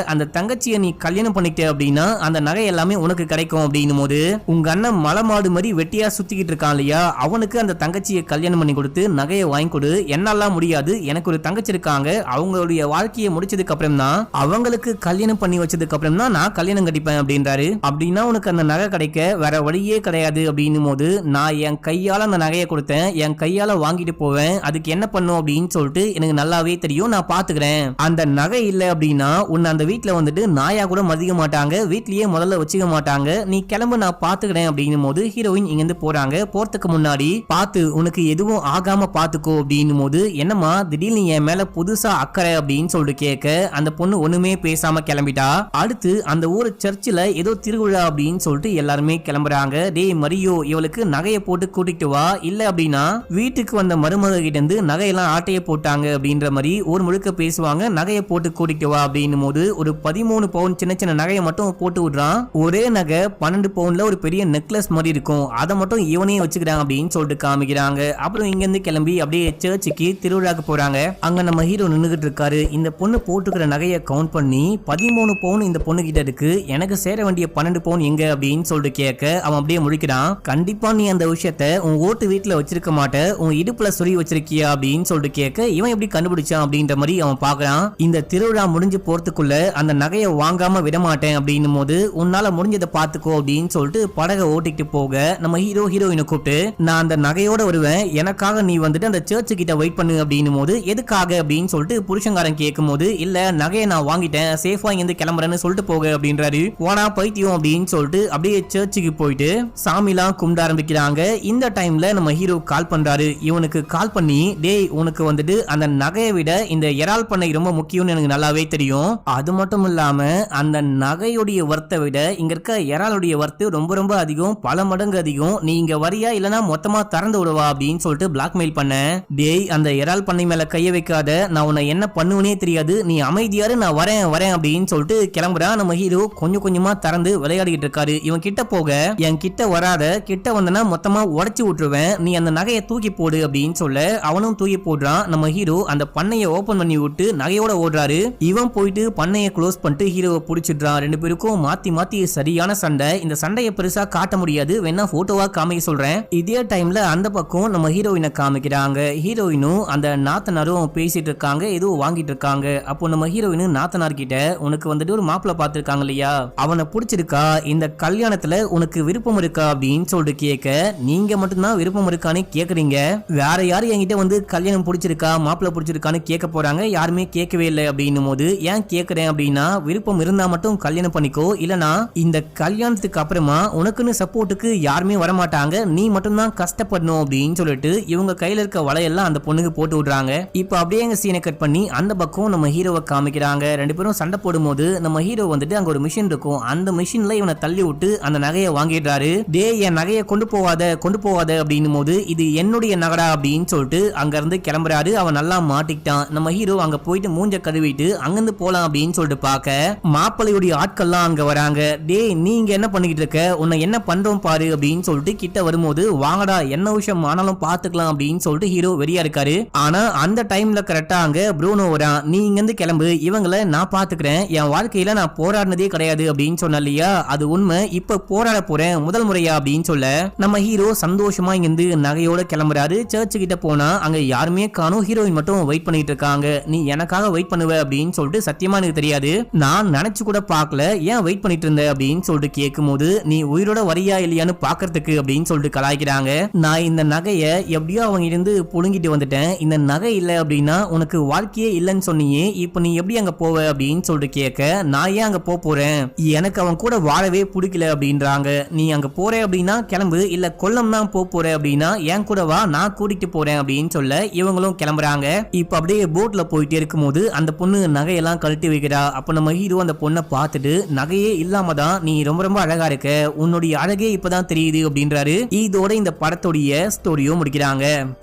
அந்த தங்கச்சியை நீ கல்யாணம் பண்ணிட்ட அப்படின்னா அந்த நகை எல்லாமே உனக்கு கிடைக்கும் அப்படின்னும் போது உங்க அண்ணன் மலை மாடு மாதிரி வெட்டியா சுத்திக்கிட்டு இருக்கான் இல்லையா, அவனுக்கு அந்த தங்கச்சியை கல்யாணம் பண்ணி கொடுத்து நகையை வாங்கி கொடு, என்னாலாம் முடியாது, எனக்கு ஒரு தங்கச்சி இருக்காங்க, அவங்களுடைய வாழ்க்கையை முடிச்சதுக்கு அப்புறம் தான் அவங்களுக்கு கல்யாணம் பண்ணி வச்சதுக்கு அப்புறம் தான் நான் கல்யாணம் கட்டிப்பேன் அப்படின்றாரு. அப்படின்னா உனக்கு அந்த நகை கிடைக்க வேற வழியே கிடையாது அப்படின்னும் போது நான் என் கையால அந்த நகையை கொடுத்தேன், என் கையால வாங்கிட்டு போவேன், அதுக்கு என்ன பண்ணும் அப்படின்னு சொல்லிட்டு எனக்கு நல்லாவே தெரியும், நான் பாத்துக்கிறேன். அந்த நகை இல்ல அப்படின்னா உன்னை அந்த வீட்டுல வந்துட்டு நாயா கூட மதிக்க மாட்டாங்க, வீட்லயே முதல்ல வச்சுக்க மாட்டாங்க, நீ கிளம்பு நான் பாத்துக்கிறேன் அப்படின்னும் போது ஹீரோயின் இங்க இருந்து போறாங்க. போறதுக்கு முன்னாடி பார்த்து உனக்கு எதுவும் ஆகாம பாத்துக்கோ அப்படின்னும் போது என்னம்மா திடீர்னு என் மேல புதுசா அக்கறை அப்படின்னு சொல்லிட்டு கேட்க அந்த பொண்ணு ஒண்ணுமே பேசாம கிளம்பிட்டா. அடுத்து அந்த ஊர் சர்ச்சில் ஏதோ திருவிழா அப்படின்னு சொல்லிட்டு எல்லாருமே கிளம்புறாங்க. டேய் மரியோ, இவளுக்கு நகையை போட்டு கூட்டிட்டு வா, இல்ல அப்படின்னா வீட்டுக்கு வந்த மருமக கிட்ட இருந்து நகையெல்லாம் ஆட்டையை போட்டாங்க அப்படின்ற மாதிரி ஒரு முழுக்க பேசுவாங்க. நகையை போட்டு கூட்டிட்டு வா அப்படின்னும் போது ஒரு 13 பவுன் சின்ன சின்ன நகையை மட்டும் போட்டு விடுறான். ஒரே நகை 12 பவுன்ல ஒரு பெரிய நெக்லஸ் மாதிரி இருக்கும், அதை மட்டும் இவனே வச்சுக்கிறாங்க அப்படின்னு சொல்லிட்டு காமிக்கிறாங்க. அப்புறம் இங்க இருந்து கிளம்பி அப்படியே சர்ச்சுக்கு திருவிழாக்கு போறாங்க. அங்க நம்ம ஹீரோ நின்னுகிட்டு இருக்காரு. இந்த பொண்ணு போட்டுக்கிற நகையை கவுண்ட் பண்ணி 13 பவுன் இந்த பொண்ணு கிட்ட இருக்கு, எனக்கு சேர வேண்டிய 12 பவுன் எங்க அப்படின்னு சொல்லிட்டு கேட்க அவன் அப்படியே முடிக்கிறான். கண்டிப்பா நீ அந்த விஷயத்த உன் ஓட்டு வீட்டுல வச்சிருக்க மாட்ட, உன் இடுப்புல சொறி வச்சிருக்கியா அப்படின்னு சொல்லிட்டு கேட்க இவன் எப்படி கண்டுபிடிச்சான் அப்படின்ற மாதிரி அவன் பாக்குறான். இந்த திருவிழா முடிஞ்சு போறதுக்குள்ள அந்த நகையை வாங்காம விட மாட்டேன் அப்படின்னும் போது உன்னால முடிஞ்சதை பாத்துக்கோ அப்படின்னு சொல்லிட்டு படகை ஓட்டிட்டு போக நம்ம ஹீரோயினை கூப்பிட்டு நான் அந்த நகையோட வருவேன், எனக்காக நீ வந்துட்டு அந்த சர்ச்சு கிட்ட வெயிட் பண்ணு அப்படின்னும் போது எதுக்காக அப்படின்னு சொல்லிட்டு புருஷங்காரன் கேட்கும் போது இல்ல நகையை நான் வாங்கிட்டேன், சேஃபா இங்க இருந்து கிளம்புறேன்னு சொல்லிட்டு போக அப்படின்றாரு. போனா பைத்தியம் அப்படின்னு சொல்லிட்டு அப்படியே சர்ச்சுக்கு போயிட்டு சாமிலாம் கும்பிட ஆரம்பிக்கிறாங்க. இந்த டைம்ல நம்ம ஹீரோ கால் பண்றாரு. இவனுக்கு கால் பண்ணி டேய் உனக்கு வந்துட்டு அந்த நகையை விட இந்த இறால் பண்ணை ரொம்ப முக்கியம்னு எனக்கு நல்லாவே தெரியும், அது மட்டும் இல்லாம அந்த நகையுடைய வர்த்தை விட இங்க இருக்க இறாலுடைய வர்த்து ரொம்ப ரொம்ப அதிகம், பல மடங்கு அதிகம், நீ இங்க வரியா இல்லனா மொத்தமா திறந்து விடுவா அப்படின்னு சொல்லிட்டு பிளாக்மெயில் பண்ண. டேய் அந்த இறால் பண்ணை மேல கைய வைக்காத, நான் உன்னை என்ன பண்ணுவனே தெரியாது, நீ அமைதியாரு, நான் வரேன் வரேன் அப்படின்னு சொல்லிட்டு கிளம்புறான். நம்ம ஹீரோ கொஞ்சம் கொஞ்சமா திறந்து விளையாடிட்டு இருக்காரு. இவன் கிட்ட போக என் கிட்ட வராத, கிட்ட வந்தனா மொத்தமா உடைச்சு விட்டுருவேன், நீ அந்த நகையை தூக்கி போடு அப்படின்னு சொல்ல அவனும் தூக்கி போடுறான். நம்ம ஹீரோ அந்த பண்ணையை ஓபன் பண்ணி விட்டு நகையோட ஓடுறாரு. இவன் போயிட்டு பண்ணையை க்ளோஸ் பண்ணிட்டு ஹீரோவை பிடிச்சிடுறான். ரெண்டு பேருக்கும் மாத்தி மாத்தி சரியான சண்டை. இந்த சண்டையை பெருசா காட்ட முடியாது, வேணா போட்டோவா காமிக்க சொல்றேன். இதே டைம்ல அந்த பக்கம் நம்ம ஹீரோயினை காமிக்கிறாங்க. ஹீரோயினும் அந்த நாத்தனாரும் பேசிட்டு இருக்காங்க, ஏதோ வாங்கிட்டு இருக்காங்க. அப்போ நம்ம ஹீரோயின் நாத்தனார் கிட்ட உனக்கு வந்துட்டு ஒரு மாப்பிள்ள பாத்துருக்காங்க இல்லையா, அவனை பிடிச்சிருக்கா, இந்த கல்யாணத்துல உனக்கு விருப்பம் இருக்கா அப்படின்னு சொல்லிட்டு கேட்க நீங்க மட்டும்தான் விருப்பம் இருக்கான்னு கேக்குறீங்க, வேற யாரும் என்கிட்ட வந்து கல்யாணம் பிடிச்சிருக்கா மாப்பிள்ள பிடிச்சிருக்கான்னு கேட்க போறாங்க, யாருமே கேட்கவே இல்லை அப்படின்னும் போது ஏன் கேக்குறேன் அப்படின்னா விருப்பம் இருந்தா மட்டும் கல்யாணம் பண்ணிக்கோ, இல்லனா இந்த கல்யாணத்துக்கு அப்புறமா உனக்குன்னு சப்போர்ட்டுக்கு யாருமே வரமாட்டாங்க, நீ மட்டும்தான் கஷ்டப்படணும் அப்படின்னு சொல்லிட்டு இவங்க கையில இருக்க வலையெல்லாம் அந்த பொண்ணுக்கு போட்டு விடுறாங்க. இப்ப அப்படியே எங்க சீனை கட் பண்ணி அந்த பக்கம் நம்ம ஹீரோவை காமிக்கிறாங்க. ரெண்டு பேரும் சண்டை போடும்போது நம்ம ஹீரோ வந்துட்டு அங்க ஒரு மிஷின் இருக்கும், அந்த மிஷின்ல இவனை தள்ளி விட்டு அந்த நகையை வாங்கிடுறாரு. டே என் நகையை கொண்டு போவாத அப்படின்னும் போது இது என்னுடைய நகடா அப்படின்னு சொல்லிட்டு அங்க இருந்து கிளம்புறாரு. அவன் நல்லா மாட்டிக்கிட்டான். நம்ம ஹீரோ அங்க போயிட்டு மூஞ்ச கழுவிட்டு அங்கிருந்து போலாம் அப்படின்னு சொல்லிட்டு பாக்க மாப்பிள்ளையுடைய ஆட்கள்லாம் அங்க வராங்க. டே நீங்க என்ன பண்ணிக்கிட்டு இருக்க, உன்னை என்ன பண்றோம் பாரு அப்படின்னு சொல்லிட்டு கிட்ட வரும்போது வாங்கடா என்ன விஷயம் ஆனாலும் பாத்துக்கலாம் அப்படின்னு சொல்லிட்டு ஹீரோ வெறியா இருக்காரு. ஆனா அந்த டைம்ல கரெக்டா அங்க ப்ரூனோ வரான். நீ இங்க இருந்து கிளம்பு, இவங்களை நான் பாத்துக்கிறேன், என் வாழ்க்கையில நான் போராடினதே கிடையாது அப்படின்னு சொன்ன இல்லையா, அது உண்மை, இப்ப போராட போறேன் முதல் முறையா அப்படின்னு சொல்ல நம்ம ஹீரோ சந்தோஷமா இங்கிருந்து நகையோட கிளம்புறாரு. சர்ச்சு கிட்ட போனா அங்க யாருமே காணோம், ஹீரோயின் மட்டும் வெயிட் பண்ணிட்டு இருக்காங்க. நீ எனக்காக வெயிட் பண்ணுவ அப்படின்னு சொல்லிட்டு சத்தியமா எனக்கு தெரியாது, நான் நினைச்சு கூட பாக்கல, ஏன் வெயிட் பண்ணிட்டு இருந்த அப்படின்னு சொல்லிட்டு கேட்கும் போது நீ உயிரோட வரியா இல்லையான்னு பாக்குறதுக்கு அப்படின்னு சொல்லிட்டு கலாய்க்கிறாங்க. நான் இந்த நகையை எப்படியோ அவங்க இருந்து புழுங்கிட்டு வந்துட்டேன், இந்த நகை இல்ல அப்படின்னா உனக்கு வாழ்க்கையே இல்லைன்னு சொன்னியே, இப்ப நீ எப்படி அங்க போவ அப்படின்னு சொல்லிட்டு கேட்க நான் ஏன் அங்க போறேன், எனக்கு அவன் கூட வாழவே பிடிக்கல அப்படின்றாங்க. நீ அங்க போற அப்படின்னா கிளம்பு, இல்ல கொல்லம் தான் போற அப்படின்னா என் கூட வா, நான் கூட்டிட்டு போறேன் அப்படின்னு சொல்ல இவங்களும் கிளம்புறாங்க. இப்ப அப்படியே போட்ல போயிட்டே இருக்கும் போது அந்த பொண்ணு நகையெல்லாம் கழட்டி வைக்கிறா. அப்ப நம்ம ஹீரோ அந்த பொண்ணை பார்த்துட்டு நகையே இல்லாம தான் நீ ரொம்ப ரொம்ப அழகா இருக்க, உன்னுடைய அழகே இப்பதான் தெரியுது அப்படின்றாரு. இதோட இந்த படத்துடைய ஸ்டோரியும் முடிக்கிறாங்க.